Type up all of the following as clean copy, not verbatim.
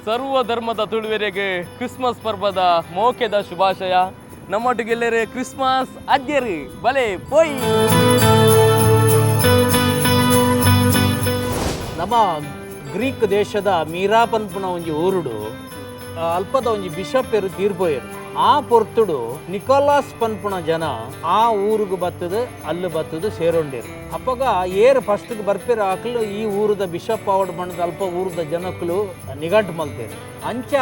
ಸರ್ವ ಧರ್ಮದ ತುಳುವೆರೆಗೆ ಕ್ರಿಸ್ಮಸ್ ಪರ್ವದ ಮೋಕೆದ ಶುಭಾಶಯ. ನಮ್ಮೊಟ್ಟಿಗೆಲ್ಲರೆ ಕ್ರಿಸ್ಮಸ್ ಅಜ್ಜರಿ ಬಲೆ ಪೋಯ್. ನಮ್ಮ ಗ್ರೀಕ್ ದೇಶದ ಮೀರಾ ಪನ್ಪುನ ಒಂಜಿ ಊರುಡು ಅಲ್ಪದ ಒಂಜಿ ಬಿಷಪ್ ಎರು ತೀರ್ಪೋಯರು. ಆ ಪೊರ್ತುಡು ನಿಕೋಲಾಸ್ ಪನ್ಪುನ ಜನ ಆ ಊರುಗು ಬತ್ತದು ಅಲ್ಲಿ ಬತ್ತದು ಸೇರೊಂಡೇರು. ಅಪ್ಪಗ ಏರು ಫಸ್ಟ್ಗೆ ಬರ್ಪೇರು ಹಾಕಲು ಈ ಊರದ ಬಿಷಪ್ ಆವಡ್ ಮಣ್ಣದ ಅಲ್ಪ ಊರದ ಜನಕ್ಕಲು ನಿಘಂಟು ಮಲ್ತೇರು. ಅಂಚ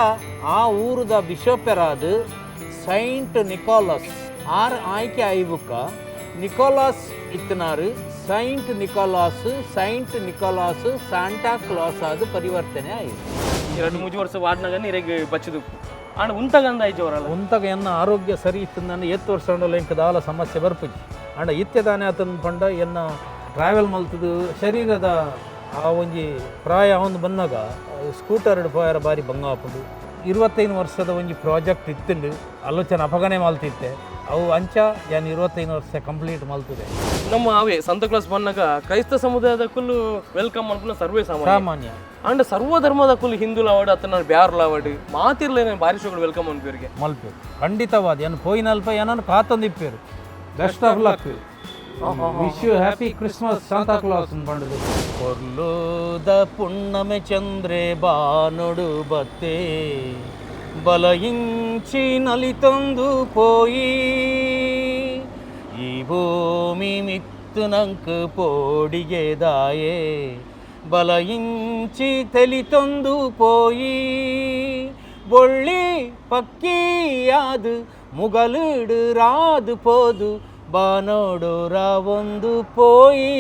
ಆ ಊರದ ಬಿಷಪ್ ಎರಾದು ಸೈಂಟ್ ನಿಕೋಲಾಸ್ ಆರ್ ಆಯ್ಕೆ ಆಯ್ಬುಕ್ಕ ನಿಕೋಲಾಸ್ ಇತ್ತನಾರು ಸೈಂಟ್ ನಿಕೋಲಾಸ್ ಸಾಂಟಾ ಕ್ಲಾಸ್ ಆದ ಪರಿವರ್ತನೆ ಆಯಿತು. 2-3 ವರ್ಷ ವಾಡ್ನಾಗ ನೀರಿಗೆ ಬಚ್ಚದು ಆಂಡ ಉಂತಗಂದ ಐಜವರಲ್ಲ ಉಂತಗ ಎನ್ನ ಆರೋಗ್ಯ ಸರಿ ಇತ್ತು ನಾನು 7 ವರ್ಷ ಎಂಕದಾಲ ಸಮಸ್ಯೆ ಬರ್ಪುಜಿ ಆಂಡ ಇತ್ಯದಾನೆ ಆತನ ಪಂಡ ಎನ್ನ ಟ್ರಾವೆಲ್ ಮಲ್ತದು ಶರೀರದ ಆ ಒಂಜಿ ಪ್ರಾಯ ಅವನು ಬಂದಾಗ ಸ್ಕೂಟರ್ ಪೋಯರ ಬಾರಿ ಬಂಗ ಹಾಪುದು. 25 ವರ್ಷದ ಒಂಜಿ ಪ್ರಾಜೆಕ್ಟ್ ಇತ್ತಿಂಡು ಆಲೋಚನೆ ಅಪಗಣೆ ಮಲ್ತಿತ್ತೆ ಅವು ಅಂಚ ಏನು 25 ವರ್ಷ ಕಂಪ್ಲೀಟ್ ಮಲ್ತದೆ. ನಮ್ಮ ಅವೇ ಸಂತ ಕ್ಲಾಸ್ ಬಂದಾಗ ಕ್ರೈಸ್ತ ಸಮುದಾಯದ ಕುಲ್ಲು ವೆಲ್ಕಮ್ ಅನ್ಕೊಂಡು ಸರ್ವೇ ಸಾಮಾನ್ಯ ಅಂಡ್ ಸರ್ವ ಧರ್ಮದ ಕುಲ್ಲು ಹಿಂದೂ ಲಾವಡ್ ಅತನ ಬ್ಯಾರ್ ಲಾವಡ್ ಮಾತಿರ್ಲೇನೆ ಬಾರಿಶಗಳು ವೆಲ್ಕಮ್ ಅನ್ಪೇರಿಗೆ ಮಲ್ಪೇರು ಖಂಡಿತವಾದ ಏನು ಪೋಯಿನಲ್ಪ ಏನನ್ನು ಕಾತಂದಿಪ್ಪೇರು. Best of luck, wish you happy Christmas Santa Claus ಬಂಡದು. ಕೊರ್ಲೋದ ಪುಣ್ಣಮೆ ಚಂದ್ರೆ ಬಾನೊಡು ಬತ್ತೆ ಬಲಯಿಂಚಿ ನಲಿತೊಂದು ಪೋಯಿ ಈ ಭೂಮಿ ಮಿತ್ತು ನಂಕು ಪೋಡಿಗೆ ದಾಯೆ ಬಲಯಿಂಚಿ ತೆಲಿತೊಂದು ಪೋಯಿ ಬೊಳ್ಳಿ ಪಕ್ಕಿಯಾದು ಮುಗಲುಡು ರಾದು ಪೋದು ಬಾನೋಡು ರಾವೊಂದು ಪೋಯಿ.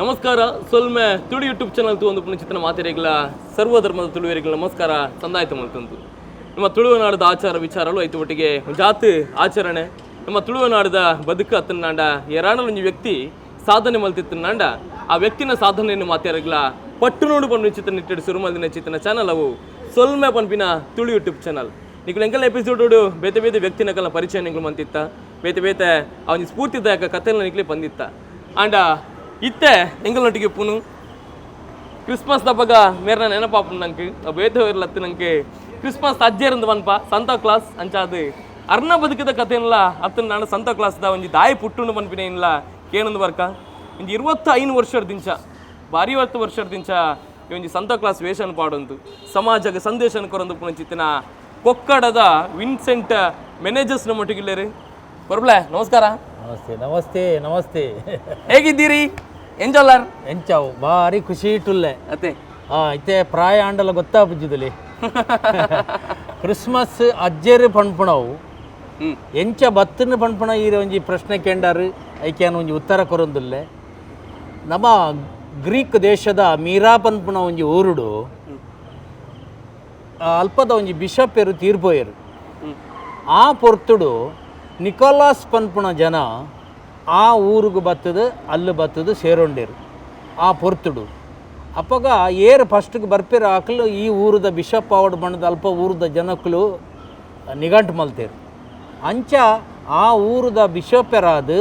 ನಮಸ್ಕಾರ, ಸೊಲ್ಮೆ ತುಳು ಯೂಟ್ಯೂಬ್ ಚಾನಲ್ ಒಂದು ಪುನಚಿತ್ತನ ಮಾತಿರೆಗಳ ಸರ್ವ ಧರ್ಮದ ತುಳುವೆರೆಗಳ ನಮಸ್ಕಾರ ಸಂದಾಯಿತ ಮಲ್ತಂದು. ನಮ್ಮ ತುಳುವನಾಡದ ಆಚಾರ ವಿಚಾರಗಳು ಐತು ಒಟ್ಟಿಗೆ ಜಾತಿ ಆಚರಣೆ ನಮ್ಮ ತುಳುವನಾಡದ ಬದುಕು ಅತ್ತನಾಂಡ ಎರಾಣಲ್ ಒಂಜಿ ವ್ಯಕ್ತಿ ಸಾಧನೆ ಮಲ್ತಿತ್ತನಾಂಡ ಆ ವ್ಯಕ್ತಿನ ಸಾಧನೆಯನ್ನು ಮಾತಿರೆಗಳ ಪಟ್ಟು ನೋಡು ಪಂಡು ಚಿತ್ರ ನಿಟ್ಟಿಡು ಸುರುಮಲ್ದಿನ ಚಿತ್ರನ ಚಾನಲ್ ಅವು ಸೊಲ್ಮೆ ಪನ್ಪಿನ ತುಳು ಯೂಟ್ಯೂಬ್ ಚಾನಲ್. ನಿಗಳು ಎಂಕಲ್ ಎಪಿಸೋಡು ಬೇತೆ ಬೇತೆ ವ್ಯಕ್ತಿನಕಲ್ನ ಪರಿಚಯ ನಿಗಳು ಮಂತಿತ್ತ ಬೇತೆ ಬೇತೆ ಅವನಿಗೆ ಸ್ಫೂರ್ತಿದಾಯಕ ಕಥೆಗಳನ್ನ ನಿಕ್ಲಿ ಬಂದಿತ್ತ ಆಂಡ ಇತ್ತೆ ಎಂಗಲೊಟ್ಟಿಗೆ ಪುನು ಕ್ರಿಸ್ಮಸ್ ದಬ್ಬಗ ಮೇರ್ನ ನೆನಪಾಪು ನಂಗೆ ಬೇತವರ್ಲತ್ತು ನಂಗೆ ಕ್ರಿಸ್ಮಸ್ ಅಜ್ಜೇರಂದು ಬನ್ಪ ಸಂತಾ ಕ್ಲಾಸ್ ಅಂಚಾದು ಅರ್ಣ ಬದುಕಿದ ಕಥೆಯಲ್ಲ ಅತ್ತನ ನಾನು ಸಂತಾ ಕ್ಲಾಸ್ದ ಒಂಜಿ ದಾಯಿ ಪುಟ್ಟುಂಡು ಬನ್ಪಿನ ಇಲ್ಲ ಕೇನೊಂದು ಬರ್ಕ ಒಂಜಿ 25 ವರ್ಷದ ದಿಂಚ ಭಾರಿ 20 ವರ್ಷದ ದಿಂಚ ಈ ಒಂಜಿ ಸಂತಾ ಕ್ಲಾಸ್ ವೇಷನ್ ಪಾಡೊಂದು ಸಮಾಜಕ್ಕೆ ಸಂದೇಶನ ಕೊರೊಂದು ಪುನಚಿತ್ತಿನ ಕೊಕ್ಕಡದ ವಿನ್ಸೆಂಟ್ ಮ್ಯಾನೇಜರ್ಸ್ ನಮ್ಮೊಟ್ಟಿಗಿಲ್ಲೇರಿ ಬರ್ಬ್ಲೆ ನಮಸ್ಕಾರ. ನಮಸ್ತೆ ನಮಸ್ತೆ ನಮಸ್ತೆ, ಹೇಗಿದ್ದೀರಿ? ಎಂಜಲ್ಲರ್ ಎಂಚಾವು ಭಾರಿ ಖುಷಿ ಇಟ್ಟುಲ್ಲೆ ಅತ್ತೆ ಇತ್ತೆ ಪ್ರಾಯ ಆಂಡಲ ಗೊತ್ತಾಪುಜ್ಜಿದಲ್ಲಿ ಕ್ರಿಸ್ಮಸ್ ಅಜ್ಜೇರಿ ಪಣ್ಪುಣವು ಎಂಚ ಬತ್ತನ ಪಣ್ಪುಣ ಈ ಒಂಜಿ ಪ್ರಶ್ನೆ ಕೇಂಡಾರು ಐಕ್ಯಾನ ಒಂಜಿ ಉತ್ತರ ಕೊರೊಂದುಲ್ಲೆ. ನಮ್ಮ ಗ್ರೀಕ್ ದೇಶದ ಮೀರಾ ಪನ್ಪುಣ ಒಂಜಿ ಊರುಡು ಅಲ್ಪದ ಒಂಜಿ ಬಿಷಪ್ ಎರು ತೀರ್ಪೋಯರು. ಆ ಪೊರ್ತುಡು ನಿಕೋಲಾಸ್ ಪನ್ಪುಣ ಜನ ಆ ಊರುಗು ಬತ್ತದು ಅಲ್ಲಿ ಬತ್ತದು ಸೇರೊಂಡೇರು. ಆ ಪೊರ್ತುಡು ಅಪ್ಪಗ ಏರು ಫಸ್ಟ್ಗೆ ಬರ್ಪೇರು ಹಾಕಲು ಈ ಊರದ ಬಿಷಪ್ ಆವಡ್ ಮಣ್ಣದ ಅಲ್ಪ ಊರದ ಜನಕ್ಕಲು ನಿಘಂಟು ಮಲ್ತೇರು. ಅಂಚ ಆ ಊರದ ಬಿಷಪ್ ಎರಾದು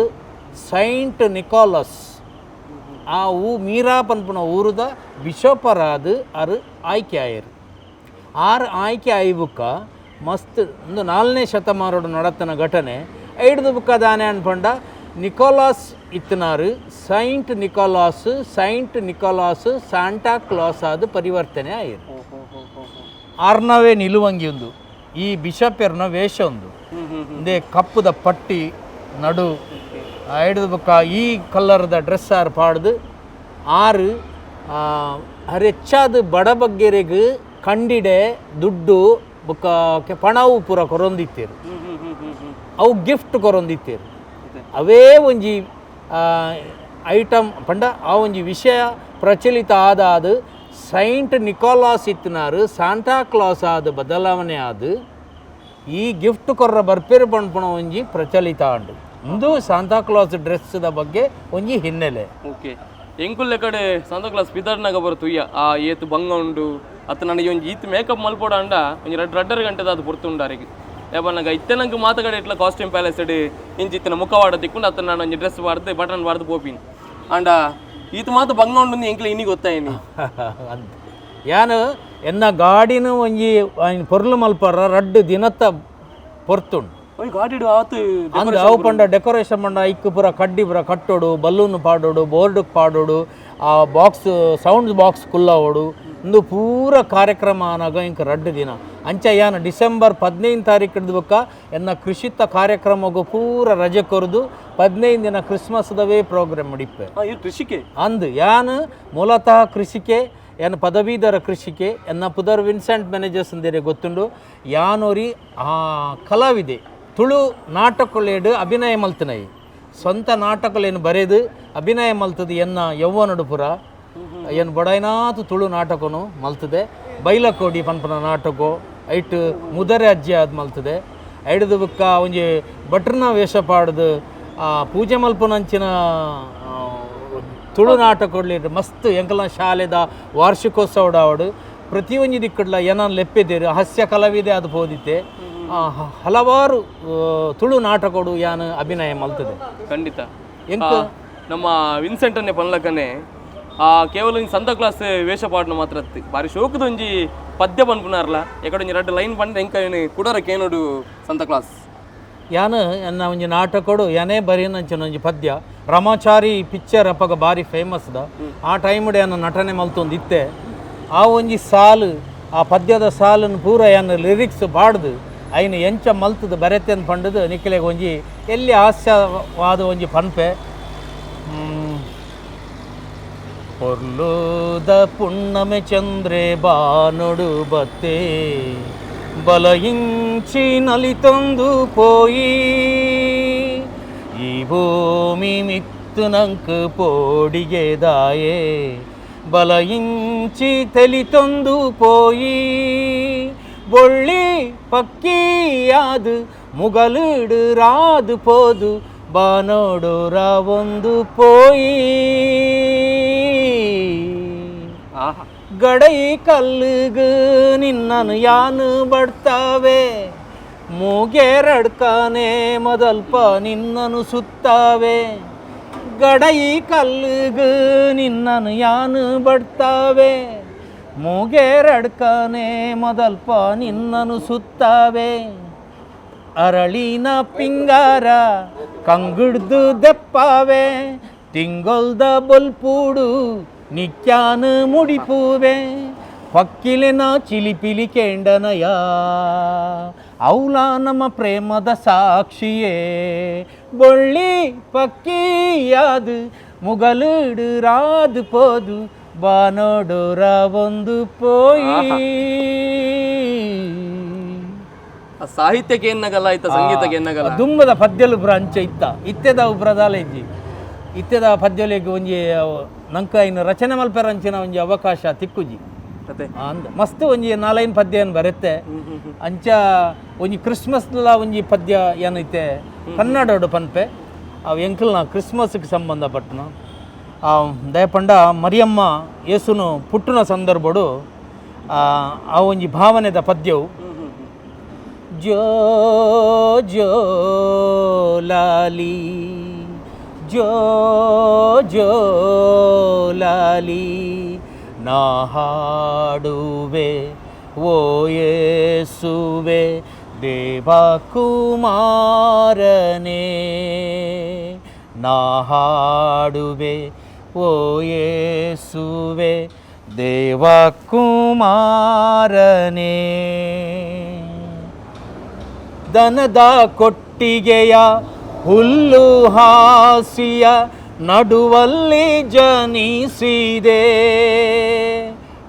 ಸೈಂಟ್ ನಿಕೋಲಾಸ್ ಆ ಮೀರಾ ಪನ್ಪುನ ಊರದ ಬಿಷಪರಾದು ಅರು ಆಯ್ಕೆ ಆಯರು. ಆರು ಆಯ್ಕೆ ಆಯ್ಬುಕ್ಕ ಮಸ್ತ್ ಒಂದು 4ನೇ ಶತಮಾನದ ನಡತನ ಘಟನೆ ಐಡ್ದು ಬುಕ್ಕ ದಾನೆ ಅನ್ಪಂಡ ನಿಕೋಲಾಸ್ ಇತ್ತನಾರು ಸೈಂಟ್ ನಿಕೋಲಾಸ್ ಸಾಂಟಾ ಕ್ಲಾಸ್ ಆದ ಪರಿವರ್ತನೆ ಆಯಿತು. 6ನವೇ ನಿಲುವಂಗಿ ಒಂದು ಈ ಬಿಷಪ್ ಎರ್ನ ವೇಷ ಒಂದು ಇಂದೇ ಕಪ್ಪುದ ಪಟ್ಟಿ ನಡು ಐಡ್ದು ಬುಕ್ಕ ಈ ಕಲರ್ದ ಡ್ರೆಸ್ ಆರು ಪಾಡ್ದು ಆರು ಹೆಚ್ಚಾದ ಬಡ ಬಗ್ಗೆರೆಗೆ ಕಂಡಿಡೆ ದುಡ್ಡು ಬುಕ್ಕ ಪಣವು ಪೂರ ಕೊರೊಂದಿತ್ತೇರು ಅವು ಗಿಫ್ಟ್ ಕೊರೊಂದಿತ್ತೇರು ಅವೇ ಒಂಜಿ ಐಟಮ್ ಪಂಡ ಆ ಒಂಜಿ ವಿಷಯ ಪ್ರಚಲಿತ ಆದಾದ ಸೈಂಟ್ ನಿಕೋಲಾಸ್ ಇತ್ತನಾರು ಸಾಂಟಾ ಕ್ಲಾಸ್ ಆದ ಬದಲಾವಣೆ ಆದ ಈ ಗಿಫ್ಟ್ ಕೊರ್ರ ಬರ್ಪೇರು ಪಣ್ಪುಣ ಒಂಜಿ ಪ್ರಚಲಿತ ಉಂಡು ಇಂದು ಸಾಂತಾಕ್ಲಾಸ್ ಡ್ರೆಸ್ದ ಬಗ್ಗೆ ಒಂಜಿ ಹಿನ್ನೆಲೆ. ಓಕೆ ಎಂಕುಲ್ಲೆ ಕಡೆ ಸಾಂತಾಕ್ಲಾಸ್ ಪಿದರ್ನಾಗ ಬರ್ತುಯ್ಯ ಆ ಏತು ಬಂಗ ಉಂಡು ಅತ್ತ ನನಗೆ ಒಂಜಿ ಈತ್ ಮೇಕಪ್ ಮಲ್ಪೋಡ ಅಂಡ ಒಂಜಿ ರಡ್ಡರ್ ಗಂಟೆದ ಅದು ಪುರ್ತುಂಡಾರಿಗೆ ಯಾಪನಾಗ ಇತ್ತೆನಂಗೆ ಮಾತುಗಡೆ ಇಟ್ಲ ಕಾಸ್ಟ್ಯೂಮ್ ಪ್ಯಾಲೇಸ್ ಇಡು ಇಂಚಿ ಇತ್ತಿನ ಮುಖವಾಡ ತಿಕ್ಕೊಂಡು ಅತ್ತ ನಾನು ಒಂಜಿ ಡ್ರೆಸ್ ಬಾರ್ದು ಬಟನ್ ಬಾರ್ದು ಪೋಪಿನಿ ಅಂಡ ಈತ ಮಾತು ಬಂಗ ಉಂಡು ಎಂಕ್ಲೆ ಇನ್ನಿಗೆ ಗೊತ್ತಾಯಿನಿ ಅಂತ ಯಾನು ಎನ್ನ ಗಾಡಿನ ಒಂಜಿ ಪೊರ್ಲು ಮಲ್ಪರ ರಡ್ಡು ದಿನತ್ತ ಪೊರ್ತುಂಡು ಗಾಡಿ ಆತು ಅಂದ್ ಅವು ಪಂಡ ಡೆಕೋರೇಷನ್ ಪಂಡ ಇಕ್ಕು ಪೂರ ಕಡ್ಡಿ ಪೂರ ಕಟ್ಟೋಡು ಬಲೂನ್ ಪಾಡೋಡು ಬೋರ್ಡ್ ಪಾಡೋಡು ಆ ಬಾಕ್ಸ್ ಸೌಂಡ್ ಬಾಕ್ಸ್ ಕುಲ್ಲೋಡು ಒಂದು ಪೂರ ಕಾರ್ಯಕ್ರಮ ಅನಾಗ ಇಂಕ ರಡ್ಡು ದಿನ ಅಂಚ ಯಾನು ಡಿಸೆಂಬರ್ 15 ತಾರೀಕು ಹಿಡ್ದಬೇಕ ಎನ್ನ ಕೃಷಿತ ಕಾರ್ಯಕ್ರಮಗೂ ಪೂರ ರಜೆ ಕೊರದು 15 ದಿನ ಕ್ರಿಸ್ಮಸ್ದವೇ ಪ್ರೋಗ್ರಾಮ್ ಮಡಿಪೆ ಕೃಷಿಕೆ ಅಂದ್ ಯಾನು ಮೂಲತಃ ಕೃಷಿಕೆ ಏನು ಪದವೀಧರ ಕೃಷಿಕೆ ಎನ್ನ ಪುದರ್ ವಿನ್ಸೆಂಟ್ ಮ್ಯಾನೇಜರ್ಸ್ ಅಂದೇರೆ ಗೊತ್ತುಂಡು ಯಾನೋರಿ ಆ ಕಲಾವಿದೆ ತುಳು ನಾಟಕಲೇಡು ಅಭಿನಯ ಮಲ್ತನೈ ಸ್ವಂತ ನಾಟಕಲೇನು ಬರೆದು ಅಭಿನಯ ಮಲ್ತದು ಎನ್ನ ಯೌವನಡು ಪುರ ಏನು ಬಡೈನಾತು ತುಳು ನಾಟಕನು ಮಲ್ತದೆ ಬೈಲಕೋಡಿ ಪನ್ಪನ ನಾಟಕ ಐಟ್ ಮುದರೆ ಅಜ್ಜಿ ಅದು ಮಲ್ತದೆ ಐಡ್ದು ಬುಕ್ಕ ಒಂಜಿ ಭಟ್ರನ ವೇಷ ಪಾಡ್ದು ಪೂಜೆ ಮಲ್ಪನಂಚಿನ ತುಳು ನಾಟಕಡ್ಲಿ ಮಸ್ತ್ ಎಂಕಲ್ನ ಶಾಲೆದ ವಾರ್ಷಿಕೋತ್ಸವಡ ಅವಡು ಪ್ರತಿಯೊಂದು ದಿಕ್ಕಡ್ಲ ಏನನ್ನು ಲೆಪ್ಪೆದೇರು ಹಾಸ್ಯ ಕಲಾವಿದೆ ಅದು ಬೋದಿತ್ತೆ ಹಲವಾರು ತುಳು ನಾಟಕಗಳು ಯಾನು ಅಭಿನಯ ಮಲ್ತದೆ ಖಂಡಿತ ಎಂಕ ನಮ್ಮ ವಿನ್ಸೆಂಟನ್ನೇ ಪನ್ಲಕ್ಕನೆ ಕೇವಲ ಸಂತಾ ಕ್ಲಾಸ್ ವೇಷ ಪಾಡ್ನ ಮಾತ್ರ ಬಾರಿ ಶೋಕದ ಒಂಜಿ ಪದ್ಯ ಪನ್ಪುನಾರ್ಲ ಎಕಡೆ ಒಂಜಿ ರಡ್ಡು ಲೈನ್ ಪಂಡ ಎಂಕ ಕುಡರ ಕೇನೋಡು ಸಂತಾ ಕ್ಲಾಸ್ ಯಾನು ಎನ್ನ ಒಂಜಿ ನಾಟಕಡು ಏನೇ ಬರೀನಂಚಿನ ಒಂಜಿ ಪದ್ಯ ರಮಾಚಾರಿ ಪಿಕ್ಚರ್ ಅಪ್ಪಗ ಭಾರಿ ಫೇಮಸ್ದ ಆ ಟೈಮ್ಡ್ ಏನು ನಟನೆ ಮಲ್ತೊಂದು ಇತ್ತೆ ಆ ಒಂಜಿ ಸಾಲು ಆ ಪದ್ಯದ ಸಾಲನ್ನು ಪೂರ ಏನು ಲಿರಿಕ್ಸ್ ಬಾಡ್ದು ಐನು ಎಂಚ ಮಲ್ತದ ಬರೆತೆ ಅಂತ ಪಂಡದು ನಿಖಿಲೆಗೆ ಒಂಜಿ ಎಲ್ಲಿ ಹಾಸ್ಯವಾದ ಒಂಜಿ ಪನ್ಪೆ ಪೊರ್ಲುದ ಪುಣ್ಣಮೆ ಚಂದ್ರೆ ಬಾನೊಡು ಬತ್ತೆ ಬಲಯಿಂಚಿ ನಲಿತೊಂದು ಪೋಯಿ ಈ ಭೂಮಿ ಮಿತ್ತು ನಂಕು ಪೋಡಿಗೆ ದಾಯೆ ಬಲಯಿಂಚಿ ತೆಲಿತೊಂದು ಪೋಯಿ ಬೊಳ್ಳಿ ಪಕ್ಕಿಯಾದು ಮುಗಲುಡು ರಾದು ಪೋದು ಬಾನೋಡು ರಾವೊಂದು ಪೋಯಿ ಗಡೈ ಕಲ್ಲುಗು ನಿನ್ನನು ಯಾನು ಬಡ್ತಾವೆ ಮೂಗೆರಡ್ಕಾನೆ ಮೊದಲ್ಪ ನಿನ್ನನು ಸುತ್ತಾವೆ ಗಡೈ ಕಲ್ಲುಗು ನಿನ್ನನು ಯಾನು ಬಡ್ತಾವೆ ಮೂಗೆರಡ್ಕಾನೆ ಮೊದಲ್ಪ ನಿನ್ನನು ಸುತ್ತಾವೆ ಅರಳಿನ ಪಿಂಗಾರ ಕಂಗುಡ್ದು ದೆಪ್ಪಾವೆ ತಿಂಗೊಲ್ದ ಬಲ್ಪೂಡು ನಿಕ್ಯಾನು ಮುಡಿಪೂವೆ ಪಕ್ಕಿಲೆನ ಚಿಲಿಪಿಲಿ ಕೇಂಡನಯ ಅವಳ ನಮ್ಮ ಪ್ರೇಮದ ಸಾಕ್ಷಿಯೇ ಬೊಳ್ಳಿ ಪಕ್ಕಿಯಾದು ಮುಗಲುಡು ರಾದು ಪೋದು ಬಾನೋಡೋರ ಒಂದು ಪೋಯಿ ಸಾಹಿತ್ಯಕ್ಕೆ ಏನಾಗಲ್ಲ ಆಯ್ತಾ ಸಂಗೀತಕ್ಕೆ ಏನಾಗಲ್ಲ ದುಂಬದ ಪದ್ಯಲು ಬ್ರ ಅಂಚ ಇತ್ತೆದ ಉಬ್ರದಾಲ ಇಜ್ಜಿ ಇತ್ತೆದ ಪದ್ಯಲಿಗೆ ಒಂಜಿ ನಂಕ ಇನ್ನು ರಚನೆ ಮಲ್ಪೆರ ಅಂಚಿನ ಒಂಜಿ ಅವಕಾಶ ತಿಕ್ಕುಜಿ ಅಂದ ಮಸ್ತ್ ಒಂಜಿ 4 ಪದ್ಯ ಏನು ಬರುತ್ತೆ ಅಂಚ ಒಂಜಿ ಕ್ರಿಸ್ಮಸ್ಲ ಒಂಜಿ ಪದ್ಯ ಏನೈತೆ ಕನ್ನಡೋಡು ಪನ್ಪೆ ಅವು ಎಂಕಲ್ನ ಕ್ರಿಸ್ಮಸ್ಗೆ ಸಂಬಂಧಪಟ್ಟನು ದಯಪಂಡ ಮರಿಯಮ್ಮ ಯೇಸುನು ಪುಟ್ಟನ ಸಂದರ್ಭಡು ಆ ಒಂಜಿ ಭಾವನೆದ ಪದ್ಯವು ಜೋ ಜೋ ಲಾಲಿ ಜೋ ಜೋ ಲಾಲಿ ನಾ ಹಾಡುವೆ ಓ ಯೇಸುವೆ ದೇವಕುಮಾರನೇ ನಾ ಹಾಡುವೆ ಓ ಯೇಸುವೆ ದೇವಕುಮಾರನೇ ದನದ ಕೊಟ್ಟಿಗೆಯ ಹುಲ್ಲು ಹಾಸಿಯ ನಡುವಲ್ಲಿ ಜನಿಸಿದೆ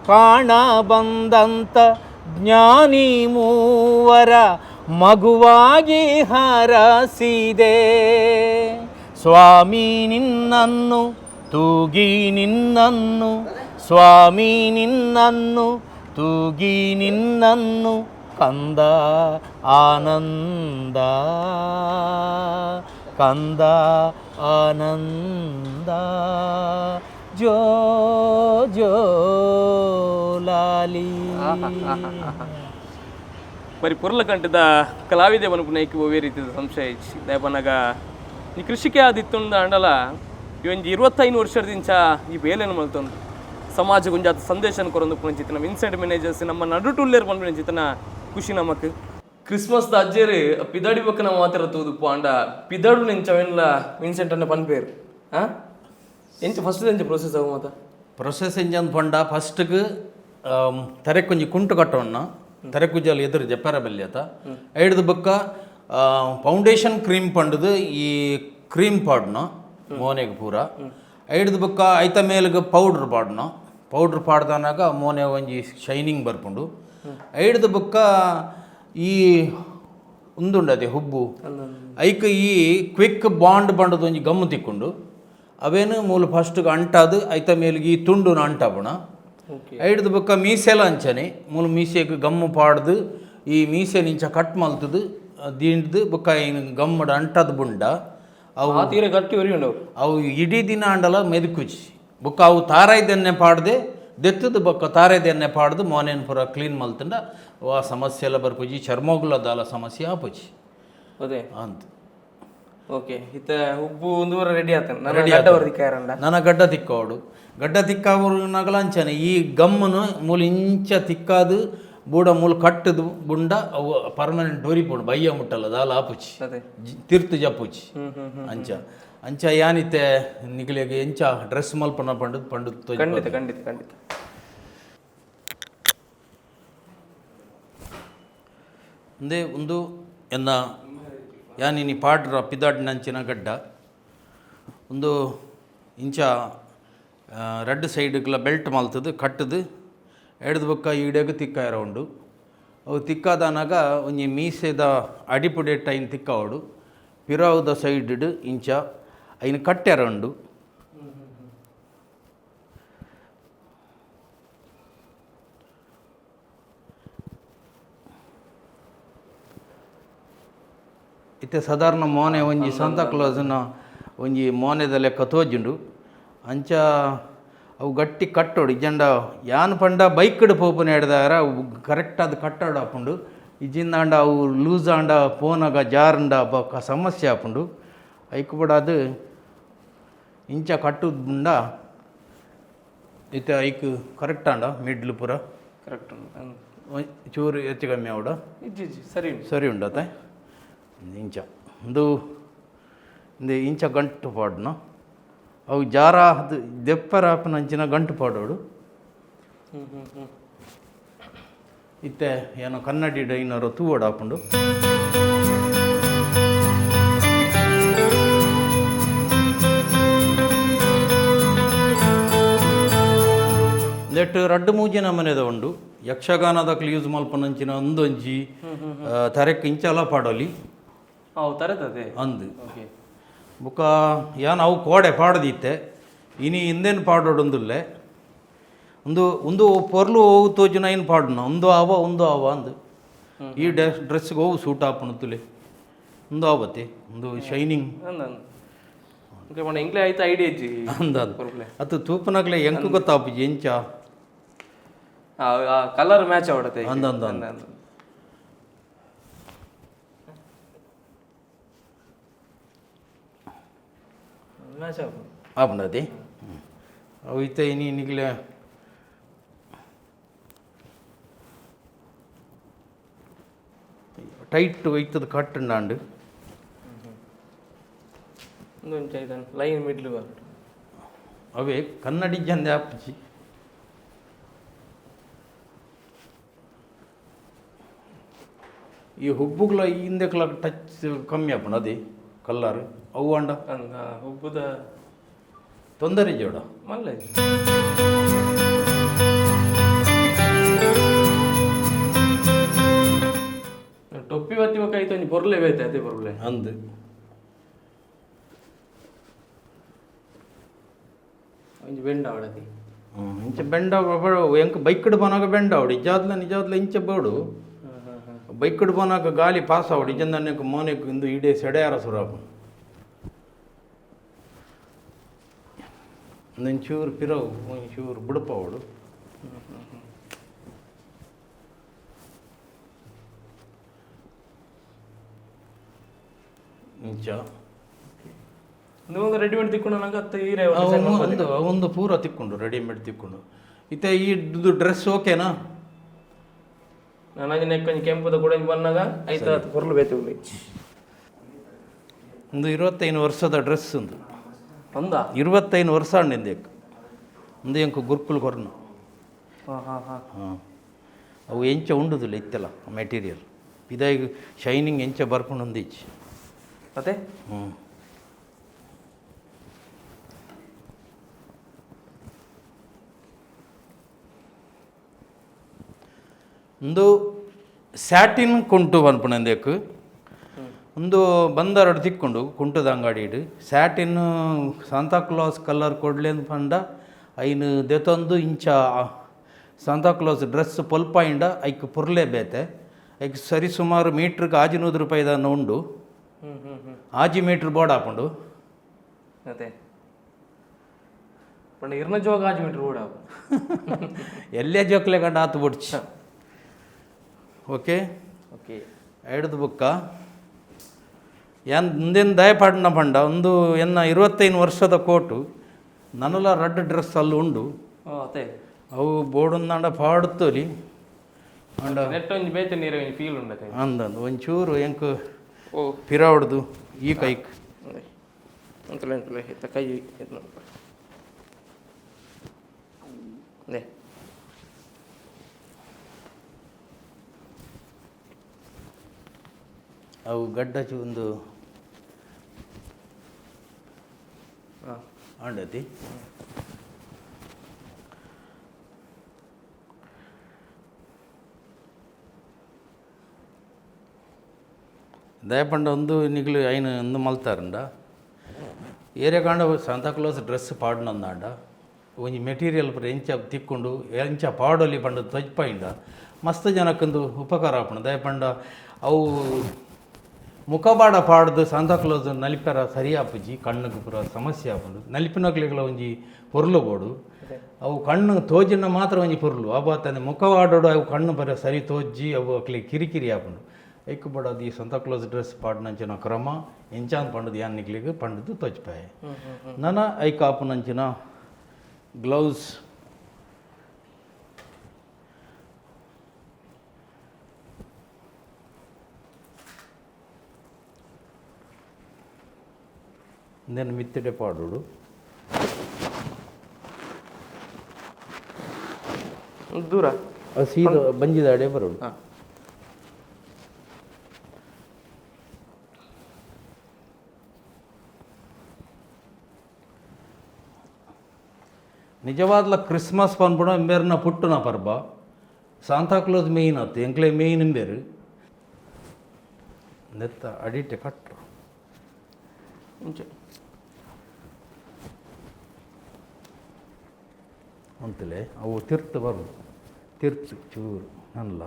ಕಾಣ ಬಂದಂತ ಜ್ಞಾನಿ ಮೂವರ ಮಗುವಾಗಿ ಹರಸಿದೆ ಸ್ವಾಮಿ ನಿನ್ನನ್ನು ತೂಗಿ ನಿನ್ನನ್ನು ಸ್ವಾಮಿ ನಿನ್ನನ್ನು ತೂಗಿ ನಿನ್ನನ್ನು ಕಂದ ಆನಂದ ಕಂದ ಆನಂದ ಜೋ ಜೋ ಲಾಲಿ. మరి పొరల కంటిద కళావిదే మనకు ఓవే ರೀತಿ ಸಂಶಯ ಇಚ್ಚಿ ದಯಪನಗ ಈ ಕೃಷಿಕೆ ಆದಿತ್ತುಂದ ಅಂಡಲ ಇವಂಜಿ 25 ವರ್ಷದಿಂದ ಈ ಬೇಲೆನ ಮಲ್ತೊಂದು ಸಮಾಜ ಗುಂಜಾತ ಸಂದೇಶನ ಕೊರೊಂದು ಪುಣಚಿತನ ವಿನ್ಸೆಂಟ್ ಮ್ಯಾನೇಜರ್ಸ್ ನಮ್ಮ ನಡುಟುಲ್ಲೇರ್ ಪಂಪಿನ ಕುಶಿ ನಮಕ್ ಕ್ರಿಸ್ಮಸ್ ದ ಅಜ್ಜೇರು ಪಿದಾಡಿ ಬಕ್ಕ ನಾವು ಮಾತಾಡತ್ತೋದು ಪಾಂಡ ಪಿದಾಡು ನೆಂಚವೆಲ್ಲ ವಿನ್ಸೆಂಟ್ ಅನ್ನ ಪನ್ಪೇರು ಹಾಂ ಎಂಚ ಫಸ್ಟ್ ಎಂಚ ಪ್ರೊಸೆಸ್ ಆಗು ಮಾತ ಪ್ರೊಸೆಸ್ ಎಂಜನ್ ಪಂಡ ಫಸ್ಟ್ಗೆ ತರೆ ಕೊಂಚ ಕುಂಟು ಕಟ್ಟೋಣ ತರೆ ಕುಜ್ಜಲ್ಲಿ ಎದುರು ಜಪ್ಪಾರ ಬೆಲ್ಲಿ ಆತ ಐಡ್ದು ಬಕ್ಕ ಫೌಂಡೇಶನ್ ಕ್ರೀಮ್ ಪಂಡದು ಈ ಕ್ರೀಮ್ ಪಾಡ್ನ ಮೋನೆಗೆ ಪೂರ ಐಡ್ದು ಬಕ್ಕ ಐತ ಮೇಲ್ಗೆ ಪೌಡ್ರ್ ಪಾಡ್ದಾನಾಗ ಮೋನೆ ಒಂಜಿ ಶೈನಿಂಗ್ ಬರ್ಪುಂಡು ಐಡ್ದು ಬಕ್ಕ ಈ ಉಂದುಂಡದೆ ಹುಬ್ಬು ಐಕ್ ಈ ಕ್ವಿಕ್ ಬಾಂಡ್ ಬಂಡದ ಒಂಜಿ ಗಮ್ಮು ತಿಕ್ಕೊಂಡು ಅವೇನು ಮೂಲ ಫಸ್ಟ್ಗೆ ಅಂಟಾದು ಐತ ಮೇಲ್ಗೆ ಈ ತುಂಡುನ ಅಂಟಾಬಣ ಐಡ್ದು ಬಕ್ಕ ಮೀಸೆಲ್ಲ ಅಂಚನೆ ಮೂಲ ಮೀಸೆಗೆ ಗಮ್ಮು ಪಾಡ್ದು ಈ ಮೀಸೆ ನಿಂಚ ಕಟ್ ಮಲ್ತದು ದಿಂಡ್ದು ಬೊಕ್ಕ ಗಮ್ಮಡ ಅಂಟದ ಬುಂಡ ಅವು ತೀರ ಗಟ್ಟಿ ಉರಿಯುಂಡವು ಅವು ಇಡೀ ದಿನ ಅಂಡಲ ಮೆದುಕುಚಿ ಬೊಕ್ಕ ಅವು ತಾರಾಯ್ದೆಣ್ಣೆ ಪಾಡ್ದೆ ದೆತ್ತದ ಬೊಕ್ಕ ತಾರಾಯ್ದೆಣ್ಣೆ ಪಾಡ್ದು ಮೋನೇನು ಪೂರ ಕ್ಲೀನ್ ಮಲ್ತಂಡ ಆ ಸಮಸ್ಯೆ ಎಲ್ಲ ಬರ್ಪುಜಿ ಚರ್ಮೋಗುಲದಾಲ ಸಮಸ್ಯೆ ಆಪುಜಿ ಅದೇ ಅಂತ ಓಕೆ ಇತ್ತ ಉಬ್ಬು ಒಂದೂವರೆ ರೆಡಿ ಆತ ನನ್ನ ಗಡ್ಡ ತಿಕ್ಕವಡು ಗಡ್ಡ ತಿಕ್ಕಾವರು ನಗಲಂಚನೆ ಈ ಗಮ್ಮನು ಮೂಲ ಇಂಚ ತಿಕ್ಕಾದು ಬೂಡ ಮೂಲ ಕಟ್ಟದು ಬುಂಡ ಅವು ಪರ್ಮನೆಂಟ್ ಡೋರಿ ಪೋಡು ಬಯ್ಯ ಮುಟ್ಟಲ್ಲ ದಾಲ ಆಪುಚಿ ತಿರ್ತು ಜಪ್ಪುಚಿ ಅಂಚ ಅಂಚ ಯಾನಿತ್ತೆ ನಿಗಲಿಗೆ ಎಂಚ ಡ್ರೆಸ್ ಮಲ್ಪನ ಪಂಡು ಖಂಡಿತ ಖಂಡಿತ ಖಂಡಿತ ಒಂದೇ ಒಂದು ಎನ್ನ ಯಾನಿ ಪಾಡ್ರ ಪಿದಾಡಿನಂಚಿನ ಗಡ್ಡ ಒಂದು ಇಂಚ ರೆಡ್ ಸೈಡ್ಗೆಲ್ಲ ಬೆಲ್ಟ್ ಮಲ್ತದು ಕಟ್ಟದು ಎಡ್ದು ಬೊಕ್ಕ ಈಡೆಗೆ ತಿಕ್ಕ ಇರೋಂಡು ಅವು ತಿಕ್ಕಾದನಾಗ ಒಂಜಿ ಮೀಸೆದ ಅಡಿಪುಡೆ ಟೈನ್ ತಿಕ್ಕವಡು ಪಿರಾವುದ ಸೈಡ್ ಇಂಚ ಐನು ಕಟ್ಟೆರಂಡು ಇತ್ತೆ ಸಾಧಾರಣ ಮೋನೆ ಒಂಜಿ ಸಂತಾ ಕ್ಲಾಸ್ನ ಒಂಜಿ ಮೋನೆದ ಲೆಕ್ಕ ತೋಜುಂಡು ಅಂಚ ಅವು ಗಟ್ಟಿ ಕಟ್ಟೋಡು ಇಜಂಡ ಯಾನ್ ಪಂಡ ಬೈಕ್ಡ್ ಪೋಪುನ ಹಿಡ್ದಾರ ಅವು ಕರೆಕ್ಟ್ ಅದು ಕಟ್ಟೋಡು ಹಾಪುಂಡು ಇಜಿಂದಾಂಡ ಅವು ಲೂಸ್ ಆಂಡ ಪೋನಾಗ ಜಾರಂಡ ಬೊಕ್ಕ ಸಮಸ್ಯೆ ಹಾಪುಂಡು ಐಕ್ ಬಿಡ ಅದು ಇಂಚ ಕಟ್ಟುದು ಬುಂಡ ಇತ್ತೆ ಐಕ್ ಕರೆಕ್ಟ್ ಆಂಡ ಮಿಡ್ಲು ಪೂರ ಕರೆಕ್ಟ್ ಚೂರು ಹೆಚ್ಚು ಕಮ್ಮಿ ಅವಡ ಸರಿ ಸರಿ ಉಂಡತ ಇಂಚ ಒಂದು ಇಂಚ ಗಂಟು ಪಾಡ್ನ ಅವು ಜಾರ ಅದು ದೆಪ್ಪರ ಹಾಪನಂಚಿನ ಗಂಟು ಪಾಡೋಡು ಇತ್ತೆ ಏನೋ ಕನ್ನಡಿ ಡೈನರು ತೂವೋಡು ಹಾಕೊಂಡು ನೆಟ್ಟು ರಡ್ಡು ಮೂಜಿನ ಮನೆದ ಉಂಡು ಯಕ್ಷಗಾನದಕ್ಲು ಯೂಸ್ ಮಲ್ಪನಂಚಿನ ಒಂದೊಂಜಿ ತರೆಕ್ ಇಂಚಲ ಪಾಡೋಲಿ ತರತದೆ ಅಂದು ಬುಕ್ಕ ಯಾನ್ ಅವು ಕೋಡೆ ಪಾಡದಿತ್ತೆ ಇನಿ ಹಿಂದೇನು ಪಾಡೋಡೊಂದುಲ್ಲೆ ಒಂದು ಪೊರ್ಲು ಹೋಗು ತೋಜುನ ಏನು ಪಾಡುನ ಒಂದು ಆವ ಅಂದು ಈ ಡ್ರೆಸ್ಗೆ ಹೋಗು ಸೂಟ್ ಹಾಪುಣ ತುಲೆ ಒಂದು ಆವತ್ತೆ ಒಂದು ಶೈನಿಂಗ್ ಇಂಗ್ಲೇ ಆಯ್ತು ಐಡಿಯಾ ಇಜ್ಜಿ ಅಂದ ಅದು ತೂಪನಾಗ್ಲೆ ಎಂಕು ಗೊತ್ತಾಪುಜಿ ಎಂಚ ಕಲರ್ ಮ್ಯಾಚ್ ಆವಡತೆ ಅಂದ ಮ್ಯಾಚ್ ಆಪುಂಡದೆ ಅವು ಇತ್ತೆ ಇನಿ ನಿಗ್ಲೆ ಟೈಟ್ ಒಯ್ತದ ಕಟ್ಟುಂಡಾಂಡು ಲೈನ್ ಮಿಡ್ಲು ಅವೇ ಕನ್ನಡಿ ಜಂದೆ ಆಪುಜಿ ಈ ಹುಬ್ಬುಗಳ ಹಿಂದೆಕ್ಲ ಟಚ್ ಕಮ್ಮಿ ಆಪುಂಡು ಅದೇ ಕಲ್ಲರ್ ಅವು ಅಂಡ ಹುಬ್ಬುದ ತೊಂದರೆ ಜೋಡ ಮಲ್ಲ ಟೊಪ್ಪಿ ಬತ್ತಿ ಬಕ್ಕಾಯ್ತು ಒಂಜಿ ಪೊರ್ಲೆ ಬೇತೆ ಅದೇ ಪೊರ್ಲೆ ಅಂದು ಒಂಜಿ ಬೆಂಡ ಅವಡತಿ ಇಂಚ ಬೆಂಡ ಎಂಕ ಬೈಕ್ಡ್ ಬನಾಗ ಬೆಂಡ ಅವಡು ನಿಜಾದ್ಲ ಇಂಚ ಬೋಡು ಬೈಕಡ್ ಬೋನಾಕ ಗಾಲಿ ಪಾಸ್ ಆವಡು ಇಜಂದನ್ನಕ್ಕೆ ಮೋನೆಕ್ ಇಂದು ಇಡೇ ಸೆಡೆಯಾರ ಸುರಾಪು ಒಂಚೂರು ಪಿರವು ಒಂಚೂರು ಬುಡಪವಡು ಇಂಚ ನೀವು ರೆಡಿಮೇಡ್ ತಿಕ್ಕೊಂಡು ನಂಗೆ ಹತ್ತು ಹೀರೆ ಒಂದು ಪೂರ ತಿಕ್ಕೊಂಡು ರೆಡಿಮೇಡ್ ತಿಕ್ಕೊಂಡು ಇತ್ತೆ ಇದು ಡ್ರೆಸ್ ಓಕೆನಾ ನನಗೆ ನೆಕ್ಕೊಂದು ಕೆಂಪುದ ಕೂಡ ಬಂದಾಗ ಐದು ಹೊರಲು ಬೇಕು ಒಂದು 25 ವರ್ಷದ ಡ್ರೆಸ್ ಒಂದು ಒಂದಾ 25 ವರ್ಷ ಅಂಡಿಂದೇಕು ಒಂದು ಎಂಕು ಗುರುಕುಲ್ ಕೊರ್ನ ಹಾಂ ಅವು ಎಂಚ ಉಂಡುದಿಲ್ಲ ಇತ್ತಲ್ಲ ಮೆಟೀರಿಯಲ್ ಇದಾಗಿ ಶೈನಿಂಗ್ ಎಂಚ ಬರ್ಕೊಂಡು ಒಂದಿಚ್ಚಿ ಮತ್ತೆ ಒಂದು ಸ್ಯಾಟಿನ್ ಕುಂಟು ಬನ್ಪುಣಂದೇಕು ಒಂದು ಬಂದರಡು ತಿಕ್ಕೊಂಡು ಕುಂಟದ ಅಂಗಡಿ ಇಡು ಸ್ಯಾಟಿನ್ ಸಾಂತಾಕ್ಲಾಸ್ ಕಲರ್ ಕೊಡ್ಲಿ ಅಂತ ಪಂಡ ಐನು ದೆತೊಂದು ಇಂಚ ಸಾಂತಾಕ್ಲಾಸ್ ಡ್ರೆಸ್ ಪೊಲ್ಪಾಯಿಂಡ ಐಕ್ ಪುರ್ಲೆ ಬೇತೆ ಐಕ್ ಸರಿ ಸುಮಾರು ಮೀಟ್ರಿಗೆ 600 ರೂಪಾಯಿದನ್ನು ಉಂಡು 6 ಮೀಟ್ರ್ ಬೋರ್ಡ್ ಹಾಕೊಂಡು ಅದೇ ಪಂಡ ಇರ್ನ ಜೋಗ 6 ಮೀಟ್ರ್ ಬೋರ್ಡ್ ಎಲ್ಲೇ ಜೋಕ್ಲೆ ಕಂಡು ಆತು ಬಿಡ್ಚ ಓಕೆ ಓಕೆ ಐಡ್ದು ಬುಕ್ಕ ಏನ್ ಮುಂದಿನ ದಯಪಾಡ್ನ ಪಂಡ ಒಂದು ಎನ್ನ 25 ವರ್ಷದ ಕೋಟು ನನ್ನಲ್ಲ ರೆಡ್ ಡ್ರೆಸ್ ಅಲ್ಲಿ ಉಂಡು ಅದೇ ಅವು ಬೋರ್ಡೊಂದಾಂಡ ಪಾಡುತ್ತೋಲಿ ಅಂಡ ನೆಟ್ಟೊಂದು ಬೇತೆ ನೀರು ಫೀಲ್ ಉಂಡತೆ ಅಂದಂದು ಒಂಚೂರು ಎಂಕು ಪಿರಾವಡ್ದು ಈ ಕೈಕ್ ಅಂತಲೇ ಅಂತಲೇ ಎತ್ತ ಕೈ ಎತ್ತು ಅದೇ ಅವು ಗಡ್ಡಚು ಒಂದು ಆಂಡತಿ ದಯಪಂಡ ಒಂದು ನಿಗ್ಲು ಐನು ಒಂದು ಮಲ್ತಾರಂಡ ಏರಿಯಾ ಕಾಂಡ ಸಾಂತಾಕ್ಲಾಸ್ ಡ್ರೆಸ್ ಪಾಡ್ನಂದಾಂಡ ಒಂಜಿ ಮೆಟೀರಿಯಲ್ ಪುರ ಎಂಚ ತಿಕ್ಕೊಂಡು ಎಂಚ ಪಾಡೋಲಿ ಪಂಡ ತೊಜ್ಪಾಯಿಂಡ ಮಸ್ತ್ ಜನಕ್ಕೊಂದು ಉಪಕಾರ ಆಪಣ ದಯಪಂಡ ಅವು ಮುಖಬಾಡ ಪಾಡ್ದು ಸಾಂತಾಕ್ಲಾಸ್ ನಲಿಪರ ಸರಿ ಆಪುಜಿ ಕಣ್ಣಿಗೆ ಪುರ ಸಮಸ್ಯೆ ಆಪುಂಡು ನಲಿಪಿನಕ್ಲೆಗಳ ಒಂಜಿ ಪೊರ್ಲು ಬೋಡು ಅವು ಕಣ್ಣು ತೋಜಿನ ಮಾತ್ರ ಒಂಜಿ ಪೊರ್ಲು ಅಬಾತಂದೆ ಮುಖವಾಡೋಡು ಅವು ಕಣ್ಣು ಬರ ಸರಿ ತೋಜಿ ಅವು ಅಕ್ಲೆ ಕಿರಿಕಿರಿ ಆಪುಂಡು ಐಕ್ ಬಡದು ಈ ಸಾಂತಾಕ್ಲಾಸ್ ಡ್ರೆಸ್ ಪಾಡ್ನಂಚಿನ ಕ್ರಮ ಎಂಚಾನ್ ಪಂಡದು ಯಾನ್ ನಿಗ್ಲಿಗೆ ಪಂಡದು ತೊಜ್ಪಾಯೆ ನನ ಐಕ್ ಆಪುನಂಚಿನ ಗ್ಲೌಸ್ నేను మిత్తడే పాడు ದೂರ ಸೀದ ಬಂಜಿದಾಡೆ ಬರೋಡು ನಿಜವಾದ್ಲ ಕ್ರಿಸ್ಮಸ್ ಪನ್ಪುಣ ಎಂಬೇರ್ನ ಪುಟ್ಟುನ ಪರ್ಬ ಸಾಂತಾಕ್ಲೋಸ್ ಮೇಯ್ನ್ ಆತು ಎಂಕ್ಲೆ ಮೇಯ್ನ್ ಎಂಬೇರು ನೆತ್ತ ಅಡಿಟೆ ಕಟ್ರು ಮುಂಚೆ ಅಂತಲೇ ಅವು ತಿರ್ತು ಬರೋದು ತಿರ್ತು ಚೂರು ಅನ್ನಲ್ಲ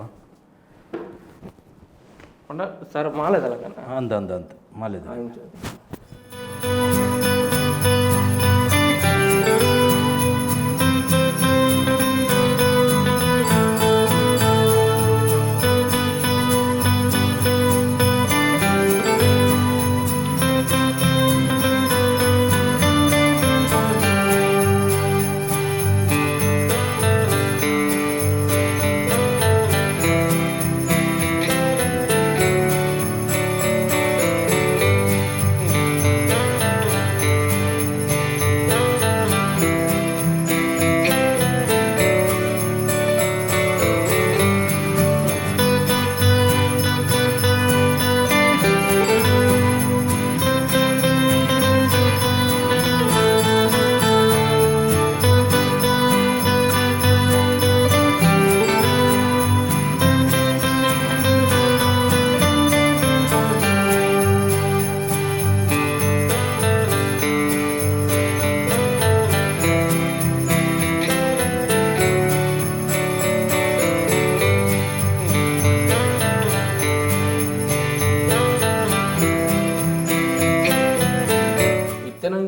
ಸರ್ ಮಾಲೆದಲ್ಲ ಅಂದ ಮಾಲೆದ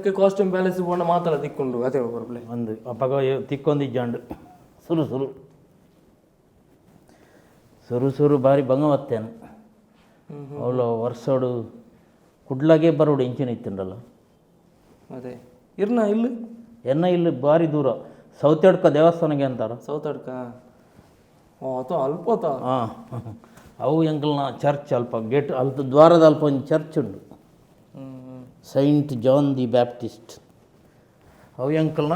ಎಂಕ್ ಕಾಸ್ಟ್ಯೂಮ್ ಪ್ಯಾಲೇಸ್ ಪೋಂಡ ಮಾತಾಡ ತಿಕ್ಕೊಂಡು ಅದೇ ಬರಬ್ಲೆ ಒಂದು ಅಪ್ಪಗ ತಿಕ್ಕೊಂದಿಜ್ಜಾಂಡು ಸುರು ಸುರು ಸುರು ಸುರು ಬಾರಿ ಬಂಗವತ್ತೇನು ಅವಳು ವರ್ಷೋಡು ಕುಡ್ಲಾಗೆ ಬರೋಡು ಇಂಚಿನ ಇತ್ತಂಡಲ್ಲ ಅದೇ ಇರ್ನ ಇಲ್ಲಿ ಇಲ್ಲಿ ಭಾರಿ ದೂರ ಸೌತಡ್ಕ ದೇವಸ್ಥಾನಕ್ಕೆ ಅಂತಾರ ಸೌತಡ್ಕ ಓ ಅದು ಅಲ್ಪತ ಹಾಂ ಅವು ಎಂಕಲ್ನ ಚರ್ಚ್ ಅಲ್ಪ ಗೇಟ್ ಅಲ್ಪ ದ್ವಾರದ ಅಲ್ಪ ಒಂದು ಚರ್ಚ್ ಉಂಟು ಸೈಂಟ್ ಜಾನ್ ದಿ ಬ್ಯಾಪ್ಟಿಸ್ಟ್ ಅವು ಎಂಕಲ್ನ